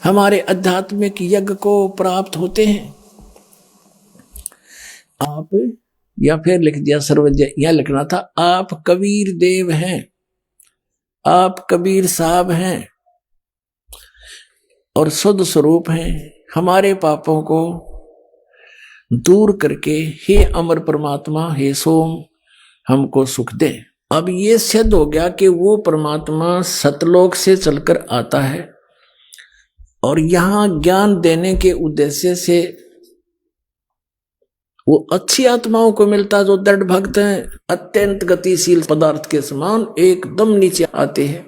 हमारे आध्यात्मिक यज्ञ को प्राप्त होते हैं। आप, या फिर लिख दिया सर्वज्ञ, यह लिखना था, आप कबीर देव हैं, आप कबीर साहब हैं और शुद्ध स्वरूप हैं। हमारे पापों को दूर करके हे अमर परमात्मा, हे सोम, हमको सुख दे। अब ये सिद्ध हो गया कि वो परमात्मा सतलोक से चलकर आता है और यहां ज्ञान देने के उद्देश्य से वो अच्छी आत्माओं को मिलता, जो दृढ़ भक्त हैं, अत्यंत गतिशील पदार्थ के समान एकदम नीचे आते हैं।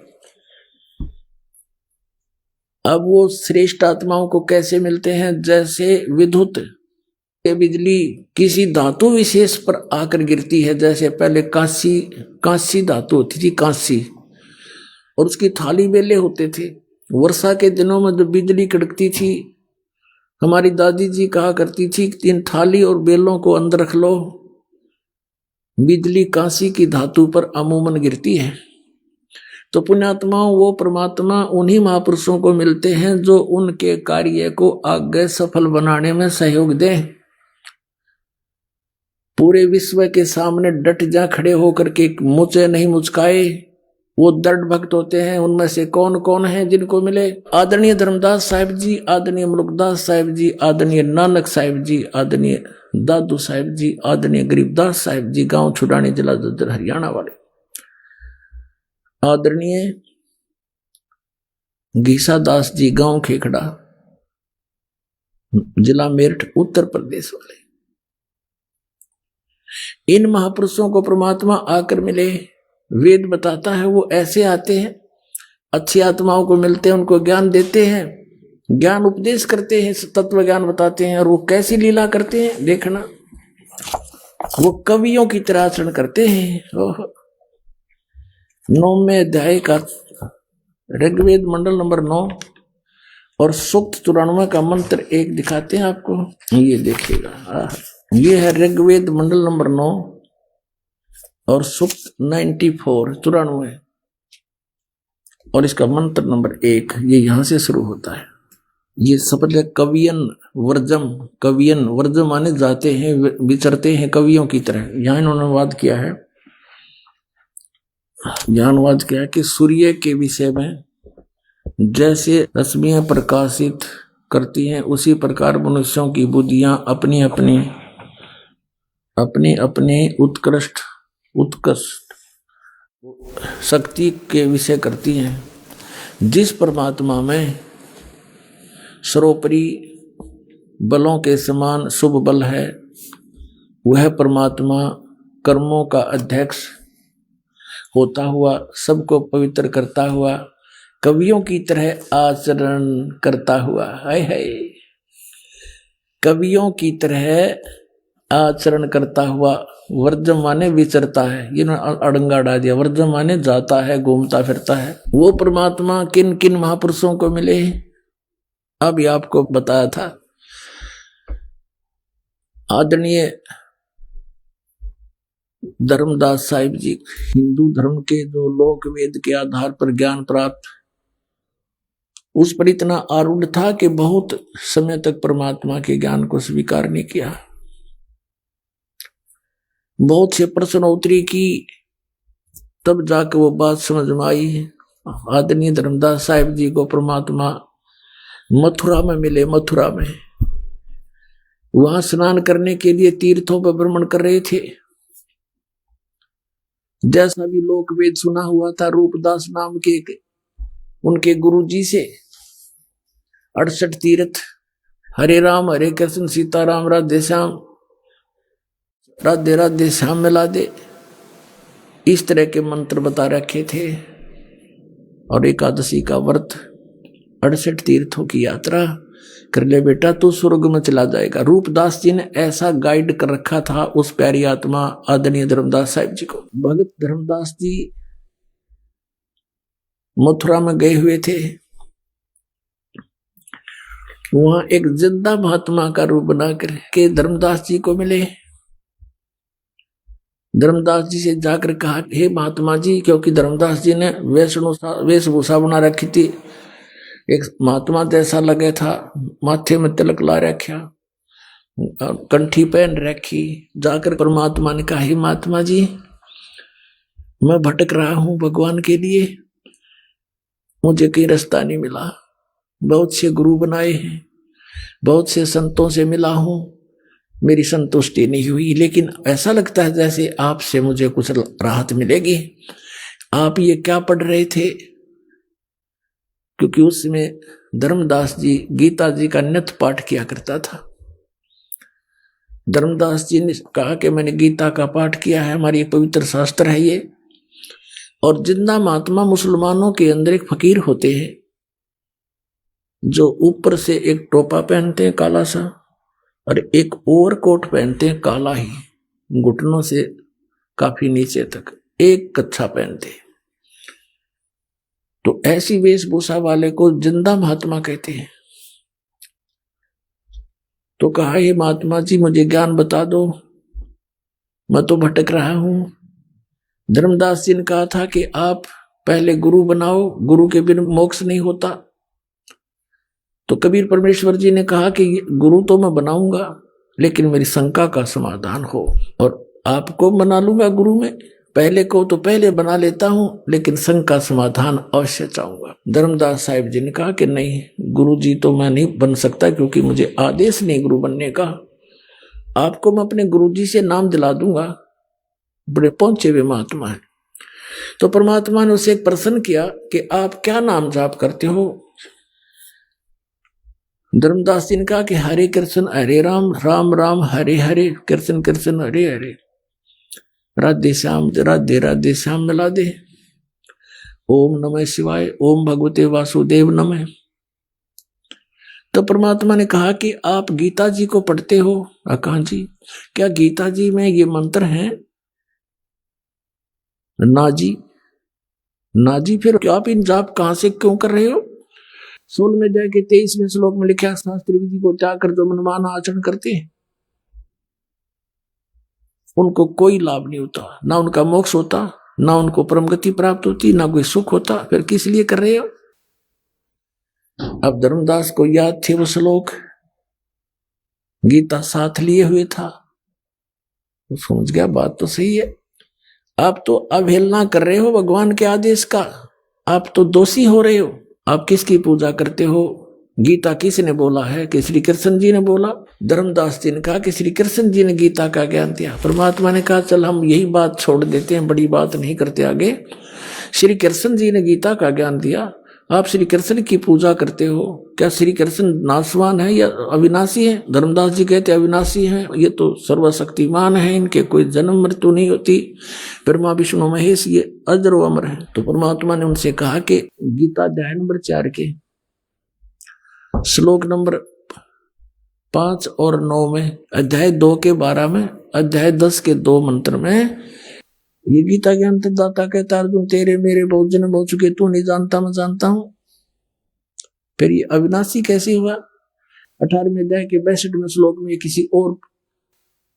अब वो श्रेष्ठ आत्माओं को कैसे मिलते हैं, जैसे विद्युत बिजली किसी धातु विशेष पर आकर गिरती है। जैसे पहले कांसी धातु होती थी, कांसी, और उसकी थाली बेले होते थे। वर्षा के दिनों में जब बिजली कड़कती थी, हमारी दादी जी कहा करती थी कि इन थाली और बेलों को अंदर रख लो, बिजली कांसी की धातु पर अमूमन गिरती है। तो पुण्यात्माओं, वो परमात्मा उन्हीं महापुरुषों को मिलते हैं जो उनके कार्य को आगे सफल बनाने में सहयोग दें। पूरे विश्व के सामने डट जा खड़े होकर के मुझे नहीं मुचकाए, वो दृढ़ भक्त होते हैं। उनमें से कौन कौन है जिनको मिले? आदरणीय धर्मदास साहिब जी, आदरणीय मुलुकदास साहिब जी, आदरणीय नानक साहिब जी, आदरणीय दादू साहिब जी, आदरणीय गरीबदास साहिब जी, गांव छुड़ानी, जिला दद्दर, हरियाणा वाले, आदरणीय घीसा दास जी, गांव खेखड़ा, जिला मेरठ, उत्तर प्रदेश वाले। इन महापुरुषों को परमात्मा आकर मिले। वेद बताता है वो ऐसे आते हैं, अच्छी आत्माओं को मिलते हैं, उनको ज्ञान देते हैं, ज्ञान उपदेश करते हैं, तत्व ज्ञान बताते हैं। और वो कैसी लीला करते हैं देखना, वो कवियों की तरह आचरण करते हैं। 9वें अध्याय का ऋग्वेद मंडल नंबर 9 और सूक्त 94 का मंत्र 1 दिखाते हैं आपको, ये देखिएगा। ये है ऋग्वेद मंडल नंबर 9 और सूक्त 94 और इसका मंत्र नंबर 1, ये यहां से शुरू होता है। ये शब्द है कवियन वर्जम। कवियन वर्जम माने जाते हैं, विचरते हैं कवियों की तरह। यहां इन्होंने अनुवाद किया है, यहां अनुवाद किया है कि सूर्य के विषय में जैसे रश्मियां प्रकाशित करती हैं, उसी प्रकार मनुष्यों की बुद्धियां अपनी अपनी उत्कृष्ट शक्ति के विषय करती हैं। जिस परमात्मा में सर्वोपरि बलों के समान शुभ बल है, वह परमात्मा कर्मों का अध्यक्ष होता हुआ, सबको पवित्र करता हुआ, कवियों की तरह आचरण करता हुआ, हाय हाय, कवियों की तरह आचरण करता हुआ, वर्जम माने विचरता है, ये अड़ंगा डाल दिया। वर्जम माने जाता है, घूमता फिरता है। वो परमात्मा किन किन महापुरुषों को मिले, अब ये आपको बताया था। आदरणीय धर्मदास साहिब जी, हिंदू धर्म के जो लोक वेद के आधार पर ज्ञान प्राप्त, उस पर इतना आरूढ़ था कि बहुत समय तक परमात्मा के ज्ञान को स्वीकार नहीं किया। बहुत से प्रश्नोत्तरी की, तब जाकर वो बात समझ में आई। आदरणीय धर्मदास साहिब जी को परमात्मा मथुरा में मिले। मथुरा में वहां स्नान करने के लिए तीर्थों पर भ्रमण कर रहे थे। जैसा भी लोक वेद सुना हुआ था रूपदास नाम के उनके गुरुजी से, 68 तीर्थ, हरे राम हरे कृष्ण सीताराम राधे श्याम, राधे राधे श्याम मिला दे, इस तरह के मंत्र बता रखे थे। और एकादशी का व्रत, 68 तीर्थों की यात्रा कर ले बेटा, तू स्वर्ग में चला जाएगा। रूपदास जी ने ऐसा गाइड कर रखा था उस प्यारी आत्मा आदरणीय धर्मदास साहिब जी को। भगत धर्मदास जी मथुरा में गए हुए थे। वहां एक जिंदा महात्मा का रूप बनाकर के धर्मदास जी को मिले। धर्मदास जी से जाकर कहा, हे महात्मा जी, क्योंकि धर्मदास जी ने वेशभूषा बना रखी थी, एक महात्मा जैसा लगे था, माथे में तिलक ला रखा, कंठी पहन रखी। जाकर परमात्मा ने कहा, हे महात्मा जी, मैं भटक रहा हूं भगवान के लिए, मुझे कहीं रास्ता नहीं मिला। बहुत से गुरु बनाए हैं, बहुत से संतों से मिला हूं, मेरी संतुष्टि नहीं हुई, लेकिन ऐसा लगता है जैसे आपसे मुझे कुछ राहत मिलेगी। आप ये क्या पढ़ रहे थे? क्योंकि उसमें धर्मदास जी गीता जी का नित्य पाठ किया करता था। धर्मदास जी ने कहा कि मैंने गीता का पाठ किया है, हमारी पवित्र शास्त्र है ये। और जिंदा महात्मा मुसलमानों के अंदर एक फकीर होते हैं जो ऊपर से एक टोपा पहनते हैं काला सा, और एक ओवरकोट पहनते हैं काला ही, घुटनों से काफी नीचे तक एक कच्छा पहनते हैं। तो ऐसी वेशभूषा वाले को जिंदा महात्मा कहते हैं। तो कहा, ये महात्मा जी मुझे ज्ञान बता दो, मैं तो भटक रहा हूं। धर्मदास जी ने कहा था कि आप पहले गुरु बनाओ, गुरु के बिना मोक्ष नहीं होता। तो कबीर परमेश्वर जी ने कहा कि गुरु तो मैं बनाऊंगा, लेकिन मेरी शंका का समाधान हो, और आपको बना लूंगा गुरु में, पहले को तो पहले बना लेता हूं, लेकिन शंका समाधान अवश्य चाहूंगा। धर्मदास साहिब जी ने कहा कि नहीं, गुरु जी तो मैं नहीं बन सकता, क्योंकि मुझे आदेश नहीं गुरु बनने का। आपको मैं अपने गुरु जी से नाम दिला दूंगा, बड़े पहुंचे हुए महात्मा है। तो परमात्मा ने उसे एक प्रश्न किया कि आप क्या नाम जाप करते हो? धर्मदास जी ने कहा कि हरे कृष्ण हरे राम, राम राम हरे हरे, कृष्ण कृष्ण हरे हरे, राधे श्याम राधे राधे श्याम मिला दे, ओम नमः शिवाय, ओम भगवते वासुदेव नमः। तो परमात्मा ने कहा कि आप गीता जी को पढ़ते हो? कहा जी। क्या गीता जी में ये मंत्र हैं? ना जी, ना जी। फिर क्या आप इन जाप कहां से क्यों कर रहे हो? 16 में जाके 23वें श्लोक में लिखा, शास्त्री विधि को त्याग कर जो मनमाना आचरण करते हैं उनको कोई लाभ नहीं होता, ना उनका मोक्ष होता, ना उनको परम गति प्राप्त होती, ना कोई सुख होता। फिर किस लिए कर रहे हो? अब धर्मदास को याद थे वो श्लोक, गीता साथ लिए हुए था, वो समझ गया बात तो सही है। आप तो अवहेलना कर रहे हो भगवान के आदेश का, आप तो दोषी हो रहे हो। आप किसकी पूजा करते हो? गीता किसने बोला है? कि श्री कृष्ण जी ने बोला। धर्मदास जी ने कहा कि श्री कृष्ण जी ने गीता का ज्ञान दिया। परमात्मा ने कहा चल हम यही बात छोड़ देते हैं, बड़ी बात नहीं करते आगे। श्री कृष्ण जी ने गीता का ज्ञान दिया, आप श्री कृष्ण की पूजा करते हो। क्या श्री कृष्ण नाशवान है या अविनाशी है? धर्मदास जी कहते अविनाशी हैं, ये तो सर्वशक्तिमान है, इनके कोई जन्म मृत्यु नहीं होती, ब्रह्मा विष्णु महेश ये अजर अमर है। तो परमात्मा ने उनसे कहा कि गीता अध्याय नंबर 4 के श्लोक नंबर 5 और 9 में, अध्याय 2 के 12 में, अध्याय 10 के 2 मंत्र में ये गीता के अंतर्दाता कहता अर्जुन तेरे मेरे बहुत जन्म हो चुके, तू नहीं जानता मैं जानता हूं। फिर ये अविनाशी कैसे हुआ? 18वें अध्याय के 62वें श्लोक में किसी और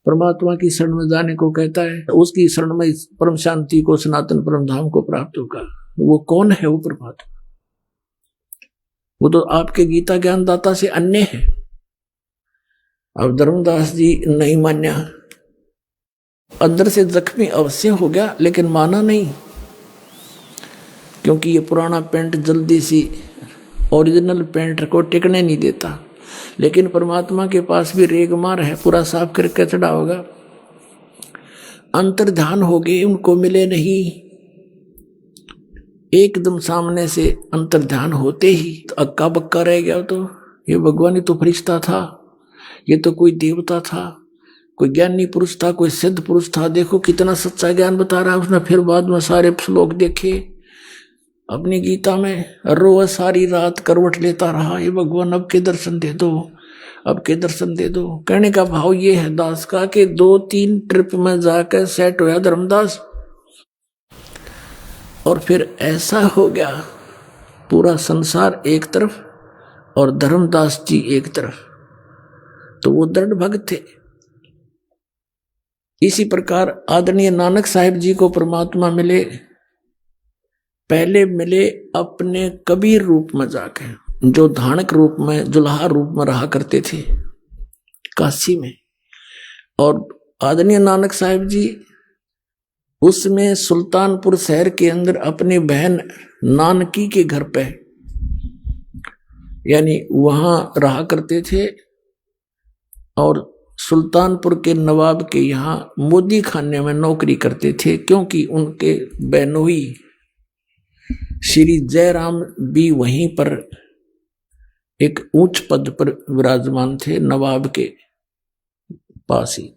परमात्मा की शरण में जाने को कहता है, उसकी शरण में परम शांति को, सनातन परम धाम को प्राप्त होगा। वो कौन है? वो परमात्मा, वो तो आपके गीता ज्ञानदाता से अन्य है। अब धर्मदास जी नहीं मान्या, अंदर से जख्मी अवश्य हो गया, लेकिन माना नहीं, क्योंकि ये पुराना पेंट जल्दी सी ओरिजिनल पेंटर को टिकने नहीं देता। लेकिन परमात्मा के पास भी रेगमार है, पूरा साफ करके चढ़ा होगा। अंतर्ध्यान हो गए, उनको मिले नहीं। एकदम सामने से अंतर्ध्यान होते ही तो अक्का बक्का रह गया। तो ये भगवान ही तो फरिश्ता था, ये तो कोई देवता था, कोई ज्ञानी पुरुष था, कोई सिद्ध पुरुष था। देखो कितना सच्चा ज्ञान बता रहा है उसने। फिर बाद में सारे श्लोक देखे अपनी गीता में, रोज सारी रात करवट लेता रहा, ये भगवान अब के दर्शन दे दो, अब के दर्शन दे दो। कहने का भाव ये है दास का कि 2-3 ट्रिप में जाकर सेट होया धर्मदास, और फिर ऐसा हो गया पूरा संसार एक तरफ और धर्मदास जी एक तरफ। तो वो दृढ़ भक्त थे। इसी प्रकार आदरणीय नानक साहिब जी को परमात्मा मिले। पहले मिले अपने कबीर रूप में जाकर, जो धानक रूप में, जुल्हा रूप में रहा करते थे काशी में। और आदरणीय नानक साहिब जी उसमें सुल्तानपुर शहर के अंदर अपनी बहन नानकी के घर पे, यानी वहां रहा करते थे। और सुल्तानपुर के नवाब के यहाँ मोदी खाने में नौकरी करते थे, क्योंकि उनके बहनोई श्री जयराम भी वहीं पर एक उच्च पद पर विराजमान थे, नवाब के पास ही।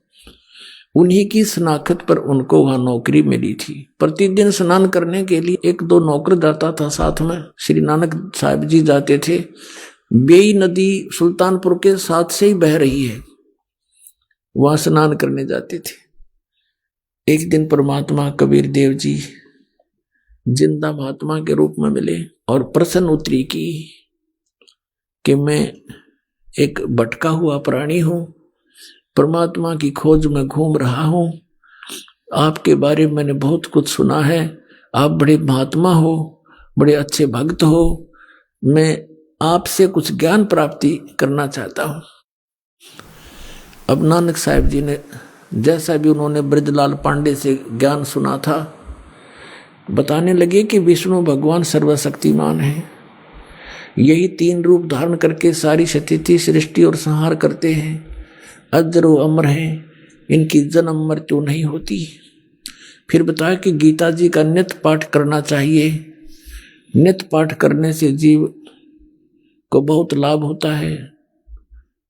उन्हीं की शनाख्त पर उनको वहां नौकरी मिली थी। प्रतिदिन स्नान करने के लिए 1-2 नौकर जाता था साथ में, श्री नानक साहिब जी जाते थे। बेई नदी सुल्तानपुर के साथ से ही बह रही है, वहां स्नान करने जाते थे। एक दिन परमात्मा कबीर देव जी जिंदा महात्मा के रूप में मिले और प्रश्न उत्तरी की कि मैं एक भटका हुआ प्राणी हूं, परमात्मा की खोज में घूम रहा हूं, आपके बारे में मैंने बहुत कुछ सुना है, आप बड़े महात्मा हो, बड़े अच्छे भक्त हो, मैं आपसे कुछ ज्ञान प्राप्ति करना चाहता हूं। अब नानक साहिब जी ने, जैसा भी उन्होंने ब्रजलाल पांडे से ज्ञान सुना था, बताने लगे कि विष्णु भगवान सर्वशक्तिमान है, यही 3 रूप धारण करके सारी स्थिति सृष्टि और संहार करते हैं, अजर व अमर हैं, इनकी जन्म मृत्यु नहीं होती। फिर बताया कि गीता जी का नित्य पाठ करना चाहिए, नित्य पाठ करने से जीव को बहुत लाभ होता है,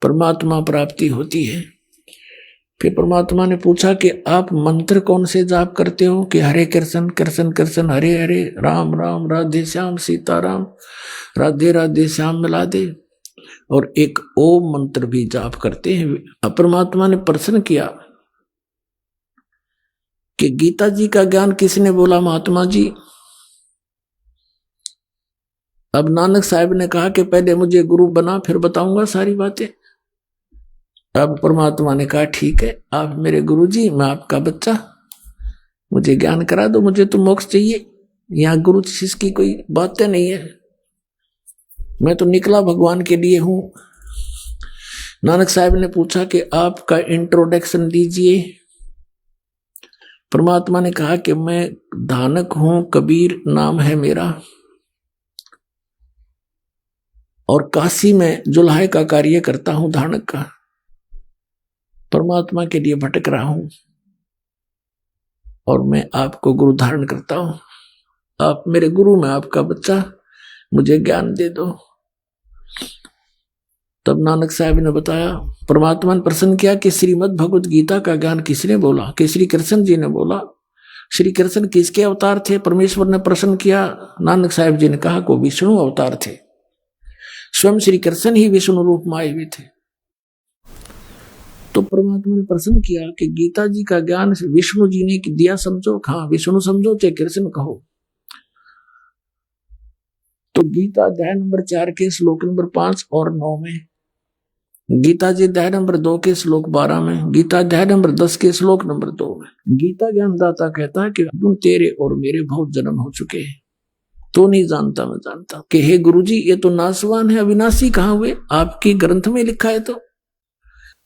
परमात्मा प्राप्ति होती है। फिर परमात्मा ने पूछा कि आप मंत्र कौन से जाप करते हो? कि हरे कृष्ण कृष्ण कृष्ण हरे हरे, राम राम राधे श्याम सीताराम, राधे राधे श्याम मिला दे। और एक ओम मंत्र भी जाप करते हैं। अब परमात्मा ने प्रश्न किया कि गीता जी का ज्ञान किसने बोला महात्मा जी? अब नानक साहिब ने कहा कि पहले मुझे गुरु बना, फिर बताऊंगा सारी बातें। अब परमात्मा ने कहा ठीक है, आप मेरे गुरु जी, मैं आपका बच्चा, मुझे ज्ञान करा दो, मुझे तो मोक्ष चाहिए। यहाँ गुरु शिष्य की कोई बातें नहीं है, मैं तो निकला भगवान के लिए हूं। नानक साहिब ने पूछा कि आपका इंट्रोडक्शन दीजिए। परमात्मा ने कहा कि मैं धानक हूं, कबीर नाम है मेरा, और काशी में जुल्हे का कार्य करता हूं, धानक का, परमात्मा के लिए भटक रहा हूं, और मैं आपको गुरु धारण करता हूं। आप मेरे गुरु, मैं आपका बच्चा, मुझे ज्ञान दे दो। तब नानक साहब ने बताया, परमात्मा ने प्रश्न किया कि श्रीमद् भगवत गीता का ज्ञान किसने बोला? कि श्री कृष्ण जी ने बोला। श्री कृष्ण किसके अवतार थे? परमेश्वर ने प्रश्न किया। नानक साहब जी ने कहा को विष्णु अवतार थे, स्वयं श्री कृष्ण ही विष्णु रूप में आए हुए थे। तो परमात्मा ने प्रश्न किया कि गीता जी का ज्ञान विष्णु जी ने दिया, समझो? हाँ, विष्णु समझो चाहे कृष्ण कहो। तो गीता अध्याय नंबर 4 के श्लोक नंबर 5 और 9 में, गीता जी अध्याय नंबर 2 के श्लोक 12 में, गीता अध्याय नंबर 10 के श्लोक नंबर 2 में, गीता ज्ञानदाता कहता है कि तुम तेरे और मेरे बहुत जन्म हो चुके हैं, तो नहीं जानता मैं जानता। कि हे गुरुजी, ये तो नासवान है, अविनाशी कहाँ हुए? आपकी ग्रंथ में लिखा है। तो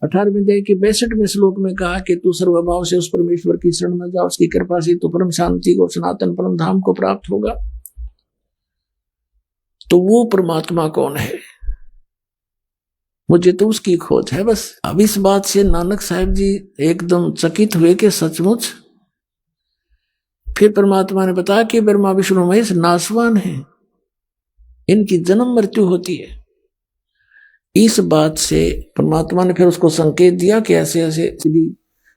18वें अध्याय के 62वें श्लोक में कहा कि तू सर्वभाव से उस परमेश्वर की शरण में जा, उसकी कृपा से तो परम शांति को, सनातन परम धाम को प्राप्त होगा। तो वो परमात्मा कौन है, मुझे तो उसकी खोज है बस। अब इस बात से नानक साहब जी एकदम चकित हुए कि सचमुच। फिर परमात्मा ने बताया कि ब्रह्मा विष्णु महेश नासवान है, इनकी जन्म मृत्यु होती है। इस बात से परमात्मा ने फिर उसको संकेत दिया कि ऐसे ऐसे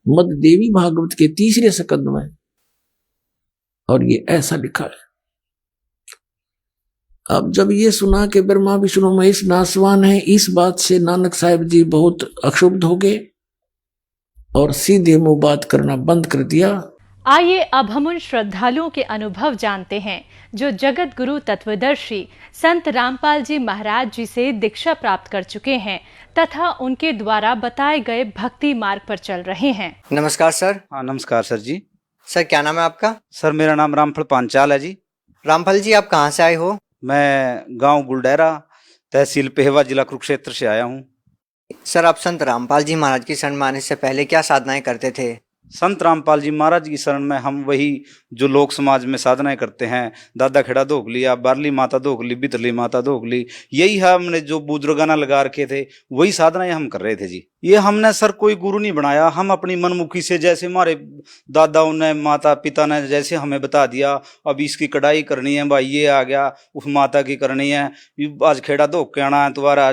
मद देवी भागवत के 3 स्कंद में, और ये ऐसा लिखा है। अब जब ये सुना कि ब्रह्मा विष्णु महेश नासवान है, इस बात से नानक साहब जी बहुत अक्षुब्ध हो गए और सीधे मुंह बात करना बंद कर दिया। आइए अब हम उन श्रद्धालुओं के अनुभव जानते हैं जो जगत गुरु तत्वदर्शी संत रामपाल जी महाराज जी से दीक्षा प्राप्त कर चुके हैं तथा उनके द्वारा बताए गए भक्ति मार्ग पर चल रहे हैं। नमस्कार सर। हाँ नमस्कार सर जी। सर क्या नाम है आपका? सर मेरा नाम रामफल पांचाल है जी। रामफल जी आप कहाँ से आए हो? मैं गांव गुलडेरा, तहसील पेहवा, जिला कुरुक्षेत्र से आया हूँ। सर आप संत रामपाल जी महाराज की शरण में आने से पहले क्या साधनाएं करते थे? संत रामपाल जी महाराज की शरण में हम वही जो लोक समाज में साधनाएं करते हैं, दादा खेड़ा धोक लिया, बारली माता धोक ली, बितरली माता धोक ली, यही हमने जो बुजुर्गाना लगा रखे थे वही साधनाएं हम कर रहे थे जी। ये हमने सर कोई गुरु नहीं बनाया, हम अपनी मनमुखी से जैसे हमारे दादाओं ने, माता पिता ने जैसे हमें बता दिया, अब इसकी कढ़ाई करनी है भाई, ये आ गया, उस माता की करनी है, आज खेड़ा धोक के आना है तुम्हारा,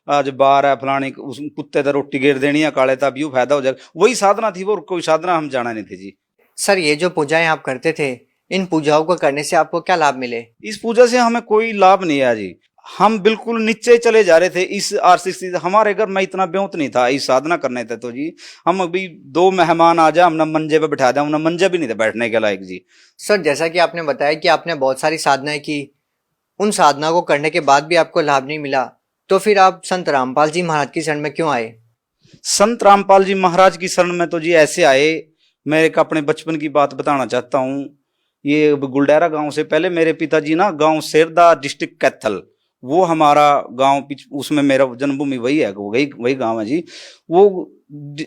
आज बार है फलानी, उस कुत्ते तो रोटी घेर देनी है काले, तब यू फायदा हो जाएगा, वही साधना थी वो, कोई साधना हम जाना नहीं थे जी। सर ये जो पूजाएं आप करते थे, इन पूजाओं को करने से आपको क्या लाभ मिले? इस पूजा से हमें कोई लाभ नहीं है जी, हम बिल्कुल नीचे चले जा रहे थे इस आर्थिक स्थिति। हमारे घर में इतना ब्योत नहीं था इस साधना करने थे, तो जी हम अभी 2 मेहमान आ जाए हमने मंजे पे बैठा दिया, हमने मंजे भी नहीं थे बैठने के लायक जी। सर जैसा कि आपने बताया कि आपने बहुत सारी साधनाएं की, उन साधना को करने के बाद भी आपको लाभ नहीं मिला, तो फिर आप संत रामपाल जी महाराज की शरण में क्यों आए? संत रामपाल जी महाराज की शरण में तो जी ऐसे आए, मैं एक अपने बचपन की बात बताना चाहता हूँ। ये गुलडेरा गांव से पहले मेरे पिताजी ना गांव सेरदा, डिस्ट्रिक्ट कैथल, वो हमारा गांव, उसमें मेरा जन्मभूमि वही है, वही गांव है जी। वो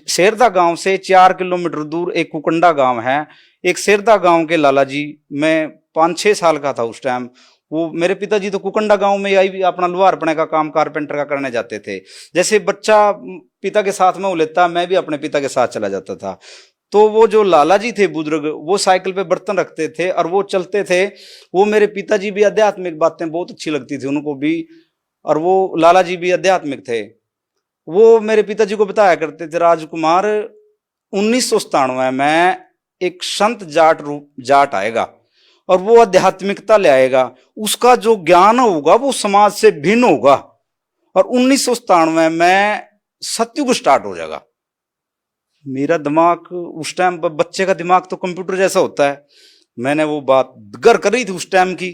सेरदा गांव से 4 किलोमीटर दूर एक कुकंडा गांव है। एक सेरदा गांव के लाला जी, मैं 5-6 साल का था उस टाइम, वो मेरे पिताजी तो कुकंडा गांव में आई अपना लोहारपने का काम, कारपेंटर का करने जाते थे। जैसे बच्चा पिता के साथ में वो लेता, मैं भी अपने पिता के साथ चला जाता था। तो वो जो लाला जी थे बुजुर्ग, वो साइकिल पे बर्तन रखते थे और वो चलते थे। वो मेरे पिताजी भी आध्यात्मिक बातें बहुत अच्छी लगती थी उनको भी, और वो लाला जी भी आध्यात्मिक थे। वो मेरे पिताजी को बताया करते थे, राजकुमार 1997 में एक संत जाट आएगा और वो आध्यात्मिकता ले आएगा, उसका जो ज्ञान होगा वो समाज से भिन्न होगा, और 1997 में सतयुग स्टार्ट हो जाएगा। मेरा दिमाग उस टाइम पर, बच्चे का दिमाग तो कंप्यूटर जैसा होता है, मैंने वो बात घर कर रही थी उस टाइम की।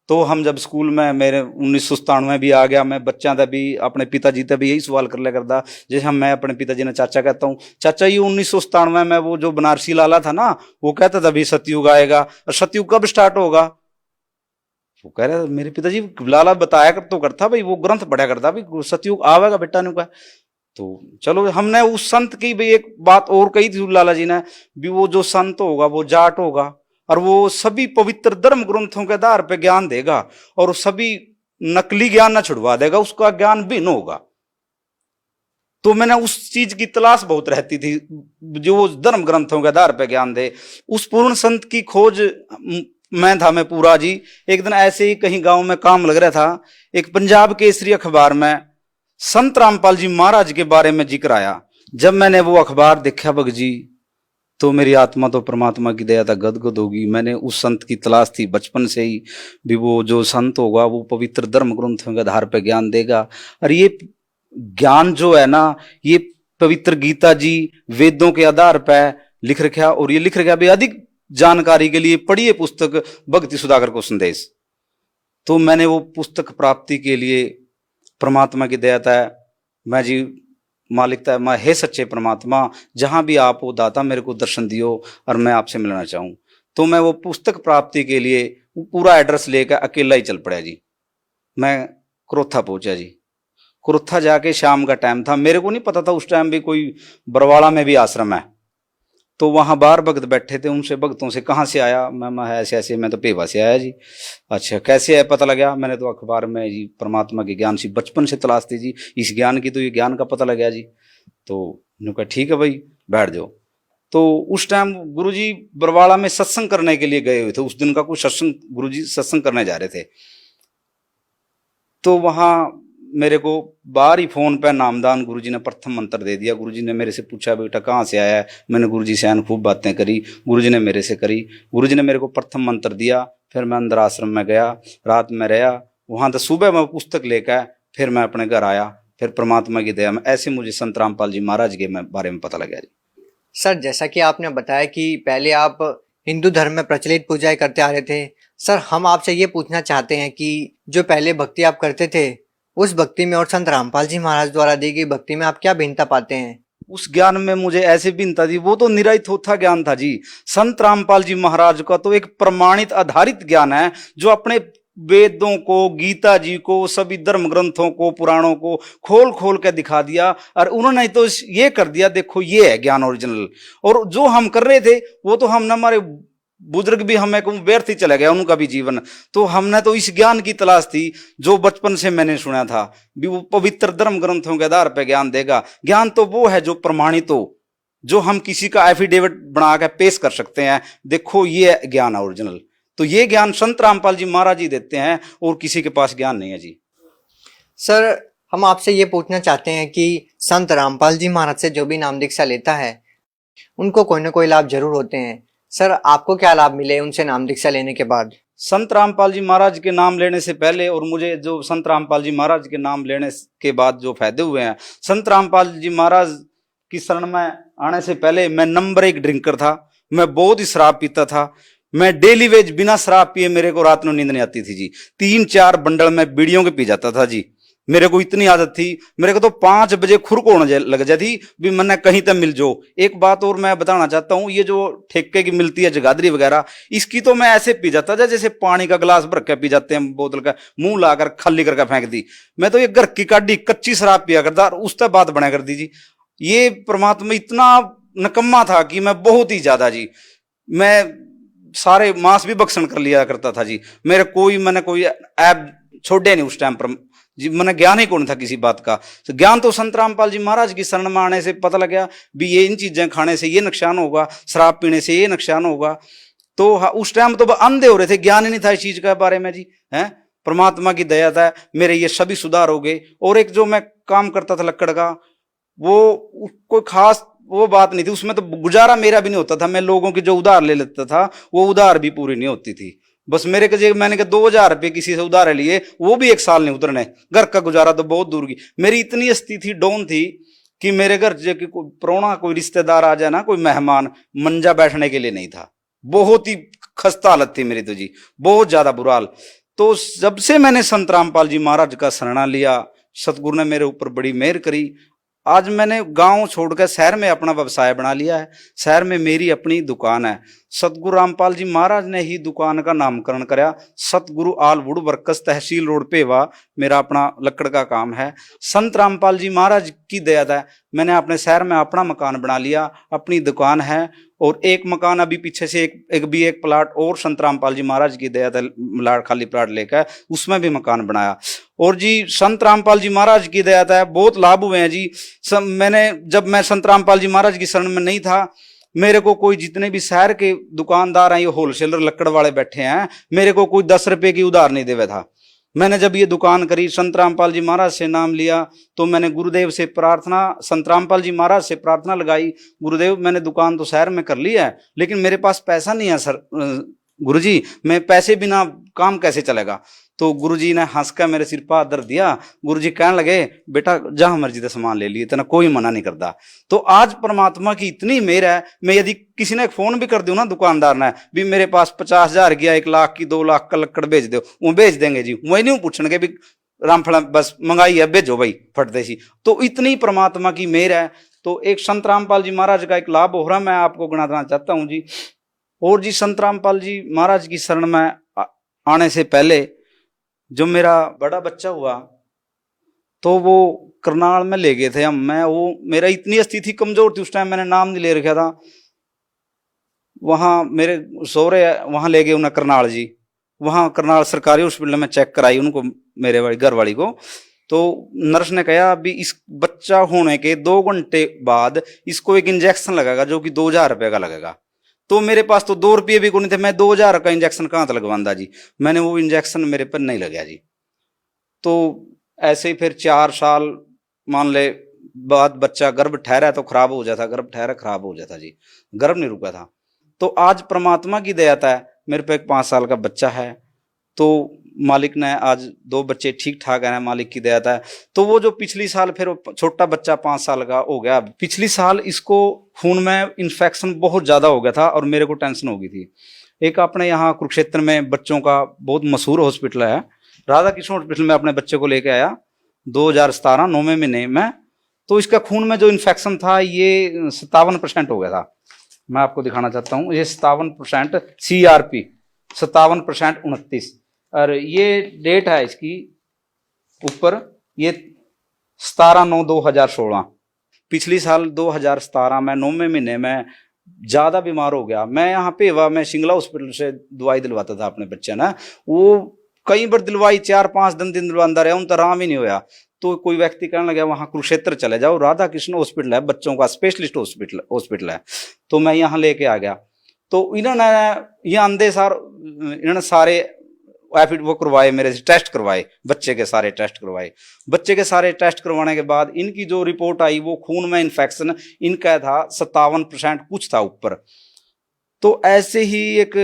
तो हम जब स्कूल में, मेरे 1997 भी आ गया, मैं बच्चा था भी अपने पिताजी से भी यही सवाल कर लिया करता, जैसे मैं अपने पिताजी ने चाचा कहता हूँ, चाचा ये 1997 में वो जो बनारसी लाला था ना, वो कहता था भी सतयुग आएगा, और सतयुग कब स्टार्ट होगा? वो कह रहे मेरे पिताजी, लाला बताया कर तो करता भाई, वो ग्रंथ पढ़ा करता भाई, सतयुग आवेगा बेटा ने कहा। तो चलो हमने उस संत की भी एक बात और कही थी लाला जी ने भी, वो जो संत होगा वो जाट होगा और वो सभी पवित्र धर्म ग्रंथों के आधार पर ज्ञान देगा और सभी नकली ज्ञान न छुड़वा देगा, उसका ज्ञान भिन्न होगा। तो मैंने उस चीज की तलाश बहुत रहती थी जो धर्म ग्रंथों के आधार पर ज्ञान दे। उस पूर्ण संत की खोज मैं पूरा जी। एक दिन ऐसे ही कहीं गांव में काम लग रहा था, एक पंजाब केसरी अखबार में संत रामपाल जी महाराज के बारे में जिक्र आया। जब मैंने वो अखबार देखा भग जी, तो मेरी आत्मा तो परमात्मा की दया था गदगद होगी। मैंने उस संत की तलाश थी बचपन से ही भी, वो जो संत होगा वो पवित्र धर्म ग्रंथों के आधार पर ज्ञान देगा। और ये ज्ञान जो है ना, ये पवित्र गीता जी वेदों के आधार पर लिख रखा, और ये लिख रखा भी अधिक जानकारी के लिए पढ़िए पुस्तक भक्ति सुधाकर को संदेश। तो मैंने वो पुस्तक प्राप्ति के लिए परमात्मा की दया था, मैं जी मालिक था, मैं हे सच्चे परमात्मा, जहां भी आप हो दाता मेरे को दर्शन दियो और मैं आपसे मिलना चाहूं। तो मैं वो पुस्तक प्राप्ति के लिए वो पूरा एड्रेस लेकर अकेला ही चल पड़ा जी। मैं क्रोथा पहुंचा जी। क्रोथा जाके शाम का टाइम था, मेरे को नहीं पता था उस टाइम भी कोई बरवाड़ा में भी आश्रम है। तो वहां बाहर भक्त बैठे थे, उनसे भक्तों से कहाँ से आया, मैं ऐसे ऐसे, मैं तो पेवा से आया जी। अच्छा कैसे आया पता लगा, मैंने तो अखबार में जी परमात्मा के ज्ञान से बचपन से तलाश थी जी, इस ज्ञान की तो ये ज्ञान का पता लग गया जी। तो उन्होंने कहा ठीक है भाई बैठ जाओ। तो उस टाइम गुरुजी बरवाड़ा में सत्संग करने के लिए गए हुए थे, उस दिन का कुछ सत्संग, गुरुजी सत्संग करने जा रहे थे। तो वहां मेरे को बाहर ही फोन पे नामदान गुरुजी ने प्रथम मंत्र दे दिया। गुरुजी ने मेरे से पूछा बेटा कहाँ से आया है, मैंने गुरुजी से खूब बातें करी, गुरुजी ने मेरे से करी, गुरुजी ने मेरे को प्रथम मंत्र दिया। फिर मैं अंदर आश्रम में गया, रात में रहा वहां, तो सुबह मैं पुस्तक लेकर फिर मैं अपने घर आया। फिर परमात्मा की दया में ऐसे मुझे संत रामपाल जी महाराज के बारे में पता लगा जी। सर जैसा कि आपने बताया कि पहले आप हिंदू धर्म में प्रचलित पूजाएं करते आ रहे थे, सर हम आपसे ये पूछना चाहते हैं कि जो पहले भक्ति आप करते थे उस भक्ति में और संत रामपाल जी महाराज द्वारा दी गई भक्ति में आप क्या भिन्नता पाते हैं? उस ज्ञान में मुझे ऐसे भिन्नता थी, वो तो निराई थोथा ज्ञान था जी। संत रामपाल जी महाराज का तो एक प्रमाणित आधारित ज्ञान है, जो अपने वेदों को, गीता जी को, सभी धर्म ग्रंथों को, पुराणों को खोल खोल के दिखा दिया। और उन्होंने तो ये कर दिया, देखो ये है ज्ञान ओरिजिनल। और जो हम कर रहे थे वो तो हम, हमारे बुजुर्ग भी हमें व्यर्थ ही चला गया उनका भी जीवन। तो हमने तो इस ज्ञान की तलाश थी जो बचपन से मैंने सुना था भी, वो पवित्र धर्म ग्रंथों के आधार पर ज्ञान देगा। ज्ञान तो वो है जो प्रमाणित हो, जो हम किसी का एफिडेविट बना के पेश कर सकते हैं, देखो ये ज्ञान है ओरिजिनल। तो ये ज्ञान संत रामपाल जी महाराज जी देते हैं और किसी के पास ज्ञान नहीं है जी। सर हम आपसे ये पूछना चाहते हैं कि संत रामपाल जी महाराज से जो भी नाम दीक्षा लेता है उनको कोई ना कोई लाभ जरूर होते हैं। सर आपको क्या लाभ मिले उनसे नाम दीक्षा लेने के बाद? संत रामपाल जी महाराज के नाम लेने से पहले और मुझे जो संत रामपाल जी महाराज के नाम लेने के बाद जो फायदे हुए हैं, संत रामपाल जी महाराज की शरण में आने से पहले मैं नंबर 1 ड्रिंकर था। मैं बहुत ही शराब पीता था। मैं डेली वेज बिना शराब पिए मेरे को रात में नींद नहीं आती थी जी। 3-4 बंडल मैं बीड़ियों के पी जाता था जी। मेरे को इतनी आदत थी, मेरे को तो 5 बजे खुरक होने लग जाती भी मैंने कहीं तक मिल जाओ। एक बात और मैं बताना चाहता हूँ, ये जो ठेके की मिलती है जगाधरी वगैरह, इसकी तो मैं ऐसे पी जाता था जैसे पानी का गिलास भर के पी जाते हैं बोतल का, मुंह लाकर खाली करके फेंक दी। मैं तो ये घर की काटी कच्ची शराब पिया करता और उस तक बात बना कर दी जी। ये परमात्मा इतना नकम्मा था कि मैं बहुत ही ज्यादा जी, मैं सारे मांस भी बक्सन कर लिया करता था जी। मैंने कोई ऐप छोड़े नहीं उस टाइम पर जी। मैंने ज्ञान ही कौन था किसी बात का। तो ज्ञान तो संत रामपाल जी महाराज की शरण में आने से पता लगा भी ये इन चीजें खाने से ये नुकसान होगा, शराब पीने से ये नुकसान होगा। तो उस टाइम तो अंधे हो रहे थे, ज्ञान ही नहीं था इस चीज के बारे में जी। है परमात्मा की दया था, मेरे ये सभी सुधार हो गए। और एक जो मैं काम करता था लक्कड़ का, वो कोई खास वो बात नहीं थी, उसमें तो गुजारा मेरा भी नहीं होता था। मैं लोगों की जो उधार ले लेता था वो उधार भी पूरी नहीं होती थी। बस मेरे के मैंने कहा 2000 रुपये किसी से उधार लिए, वो भी 1 साल नहीं उतरने। घर का गुजारा तो बहुत दूर की। मेरी इतनी स्थिति डाउन थी कि मेरे घर जो कि कोई प्रोना, कोई रिश्तेदार आ जाए ना, कोई मेहमान, मंजा बैठने के लिए नहीं था। बहुत ही खस्ता हालत थी मेरी तो जी, बहुत ज्यादा बुरा हाल। तो जब से मैंने संत रामपाल जी महाराज का शरणा लिया, सतगुरु ने मेरे ऊपर बड़ी मेहर करी। आज मैंने गांव छोड़कर शहर में अपना व्यवसाय बना लिया है। शहर में मेरी अपनी दुकान है। सतगुरु रामपाल जी महाराज ने ही दुकान का नामकरण कराया। सतगुरु आल would workers, tehsil road Pewa, मेरा अपना लक्कड़ का काम है। संत रामपाल जी महाराज की दया है, मैंने अपने शहर में अपना मकान बना लिया, अपनी दुकान है। और एक मकान अभी पीछे से एक प्लाट और संत रामपाल जी महाराज की दया था, खाली प्लाट लेकर उसमें भी मकान बनाया। और जी संत रामपाल जी महाराज की दया है, बहुत लाभ हुए हैं जी। जब मैं संत रामपाल जी महाराज की शरण में नहीं था, मेरे को कोई, जितने भी शहर के दुकानदार हैं, ये होलसेलर लक्कड़ वाले बैठे हैं, मेरे को कोई 10 रुपए की उधार नहीं देवे था। मैंने जब ये दुकान करी, संत रामपाल जी महाराज से नाम लिया, तो मैंने गुरुदेव से प्रार्थना, संत रामपाल जी महाराज से प्रार्थना लगाई, गुरुदेव मैंने दुकान तो शहर में कर लिया है, लेकिन मेरे पास पैसा नहीं है सर, गुरुजी मैं पैसे बिना काम कैसे चलेगा। तो गुरुजी ने हंस कर मेरे सिर पर हाथ दिया। गुरुजी कहने लगे बेटा जहां मर्जी का सामान ले लिए, तेना कोई मना नहीं करता। तो आज परमात्मा की इतनी मेहर है, मैं यदि किसी ने फोन भी कर दूं ना दुकानदार ने भी मेरे पास 50,000 गया, 1 लाख की 2 लाख का लक्कड़ भेज दो, वो भेज देंगे जी। वही नहीं पूछने भी रामफल बस मंगाई है भेजो भाई फटते सी। तो इतनी परमात्मा की मेहर है। तो एक संत रामपाल जी महाराज का एक लाभ हो रहा, मैं आपको गिनाना चाहता हूं जी। और जी संत रामपाल जी महाराज की शरण में आने से पहले जो मेरा बड़ा बच्चा हुआ, तो वो करनाल में ले गए थे हम। मैं वो, मेरा इतनी स्थिति कमजोर थी उस टाइम, मैंने नाम नहीं ले रखा था। वहाँ मेरे सौरे वहाँ ले गए उन्हें करनाल जी, वहाँ करनाल सरकारी हॉस्पिटल में चेक कराई उनको, मेरे वाली घर वाली को। तो नर्स ने कहा अभी इस बच्चा होने के 2 घंटे बाद इसको एक इंजेक्शन लगेगा जो कि 2000 रुपये का लगेगा। तो मेरे पास तो 2 रुपये भी नहीं थे, मैं 2000 का इंजेक्शन कहाँ तक लगवांदा जी। मैंने वो इंजेक्शन मेरे पर नहीं लगा जी। तो ऐसे ही फिर 4 साल मान ले बाद बच्चा गर्भ ठहरा तो खराब हो जाता, गर्भ ठहरा खराब हो जाता जी, गर्भ नहीं रुका था। तो आज परमात्मा की दया था, मेरे पे एक 5 साल का बच्चा है। तो मालिक ने आज 2 बच्चे ठीक ठाक है, मालिक की दया था। तो वो जो पिछली साल फिर छोटा बच्चा 5 साल का हो गया, पिछली साल इसको खून में इन्फेक्शन बहुत ज्यादा हो गया था और मेरे को टेंशन हो गई थी। एक अपने यहाँ कुरुक्षेत्र में बच्चों का बहुत मशहूर हॉस्पिटल है, राधा कृष्ण हॉस्पिटल में अपने बच्चे को लेके आया 2017 9वें महीने में। तो इसका खून में जो इन्फेक्शन था ये 57% हो गया था। मैं आपको दिखाना चाहता हूँ, ये 57% CRP 57% 29, और ये डेट है इसकी ऊपर, ये 17/9/2016। पिछली साल 2017 में 9वें महीने में ज्यादा बीमार हो गया। मैं यहाँ पे मैं सिंगला हॉस्पिटल से दवाई दिलवाता था अपने बच्चे ना, वो कई बार दिलवाई, 4-5 दिन दिलवांदा रहा, उन तो आराम ही नहीं होया। तो कोई व्यक्ति कहने लगा वहां कुरुक्षेत्र चले जाओ, राधा कृष्ण हॉस्पिटल है, बच्चों का स्पेशलिस्ट हॉस्पिटल है। तो मैं यहाँ लेके आ गया। तो इन्होंने ये आंदे इन्होंने सारे वो करवाए, मेरे से टेस्ट करवाए, बच्चे के सारे टेस्ट करवाए। बच्चे के सारे टेस्ट करवाने के बाद इनकी जो रिपोर्ट आई वो खून में इन्फेक्शन इनका था 57% कुछ था ऊपर। तो ऐसे ही एक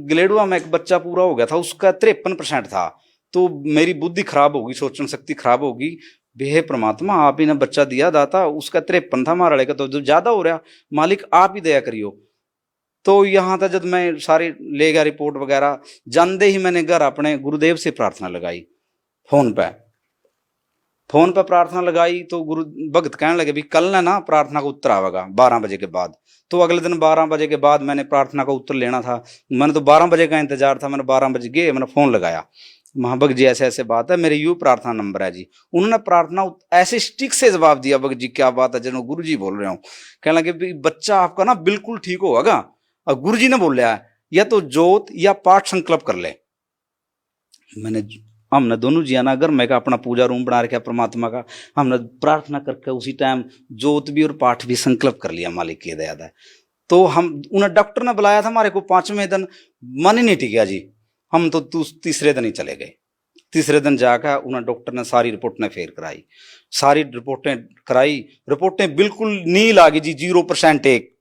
गलेडुआ में एक बच्चा पूरा हो गया था, उसका 53% था। तो मेरी बुद्धि खराब होगी, सोचन शक्ति खराब होगी, हे परमात्मा आप ही ने बच्चा दिया दाता, उसका 53 था, हमारा लड़का तो ज्यादा हो रहा, मालिक आप ही दया करियो। तो यहाँ था जब मैं सारी ले गया रिपोर्ट वगैरह, जानते ही मैंने घर अपने गुरुदेव से प्रार्थना लगाई, फोन पे प्रार्थना लगाई। तो गुरु भगत कहने लगे भी कल ना प्रार्थना का उत्तर आवेगा 12 बजे के बाद। तो अगले दिन 12 बजे के बाद मैंने प्रार्थना का उत्तर लेना था। मैंने तो 12 बजे का इंतजार था, मैंने 12 बजे गए, मैंने फोन लगाया, महाभग जी ऐसे ऐसे बात है, मेरे यू प्रार्थना नंबर है जी। उन्होंने प्रार्थना ऐसे स्टिक से जवाब दिया, भगत जी क्या बात है, जनो गुरु जी बोल रहे हो। कहने लगे बच्चा आपका ना बिल्कुल ठीक होगा। और गुरु जी ने बोला है या तो जोत या पाठ संकल्प कर ले। हमने दोनों जी आना अगर मैं अपना पूजा रूम बना रखा परमात्मा का, हमने प्रार्थना करके उसी टाइम जोत भी और पाठ भी संकल्प कर लिया, मालिक की दया है। तो उन्हें डॉक्टर ने बुलाया था हमारे को 5वें दिन, मन ही नहीं टिका जी, हम तो तीसरे दिन ही चले गए। तीसरे दिन जाकर उन्हें डॉक्टर ने सारी रिपोर्टें फेर कराई, सारी रिपोर्टें कराई, रिपोर्टें बिल्कुल नील आ गई जी, 0% एक,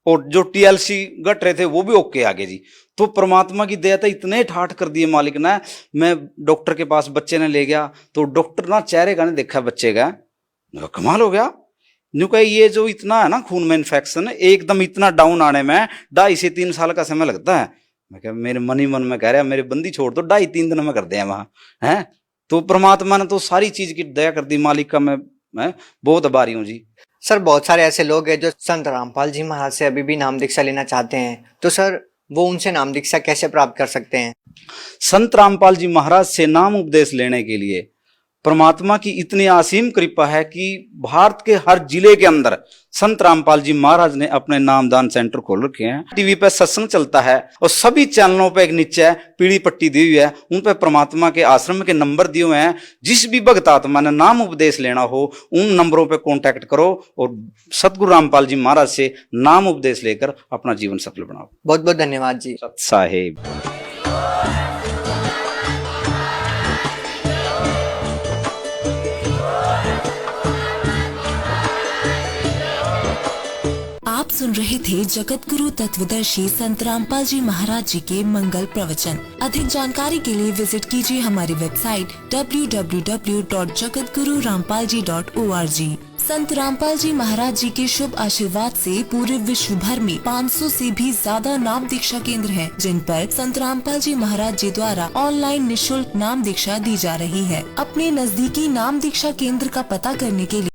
और जो TLC घट रहे थे वो भी ओके आ गए जी। तो परमात्मा की दया था, इतने ठाठ कर दिए मालिक ने। मैं डॉक्टर के पास बच्चे ने ले गया, तो डॉक्टर ना चेहरे का नहीं देखा बच्चे का, कमाल हो गया। न्यू कहा ये जो इतना है ना खून में इन्फेक्शन, एकदम इतना डाउन आने में 2.5 से 3 साल का समय लगता है। मैं कहा मेरे मन ही मन में कह रहा मेरे बंदी छोड़ दो, 2.5-3 दिन में कर दे वहां है। तो परमात्मा ने तो सारी चीज की दया कर दी, मालिक का मैं बहुत आभारी हूँ जी। सर बहुत सारे ऐसे लोग हैं जो संत रामपाल जी महाराज से अभी भी नाम दीक्षा लेना चाहते हैं, तो सर वो उनसे नाम दीक्षा कैसे प्राप्त कर सकते हैं? संत रामपाल जी महाराज से नाम उपदेश लेने के लिए परमात्मा की इतनी असीम कृपा है कि भारत के हर जिले के अंदर संत रामपाल जी महाराज ने अपने नामदान सेंटर खोल रखे हैं। टीवी पे सत्संग चलता है और सभी चैनलों पे एक नीचे पीली पट्टी दी हुई है, उन पे परमात्मा के आश्रम के नंबर दिए हुए हैं। जिस भी भक्त आत्मा ने नाम उपदेश लेना हो उन नंबरों पे कांटेक्ट करो और सतगुरु रामपाल जी महाराज से नाम उपदेश लेकर अपना जीवन सफल बनाओ। बहुत बहुत धन्यवाद जी। सत साहेब। आप सुन रहे थे जगत गुरु तत्वदर्शी संत रामपाल जी महाराज जी के मंगल प्रवचन। अधिक जानकारी के लिए विजिट कीजिए हमारी वेबसाइट www.jagatgururampalji.org। संत रामपाल जी महाराज जी के शुभ आशीर्वाद से पूरे विश्व भर में 500 से भी ज्यादा नाम दीक्षा केंद्र हैं, जिन पर संत रामपाल जी महाराज जी द्वारा ऑनलाइन निःशुल्क नाम दीक्षा दी जा रही है। अपने नजदीकी नाम दीक्षा केंद्र का पता करने के लिए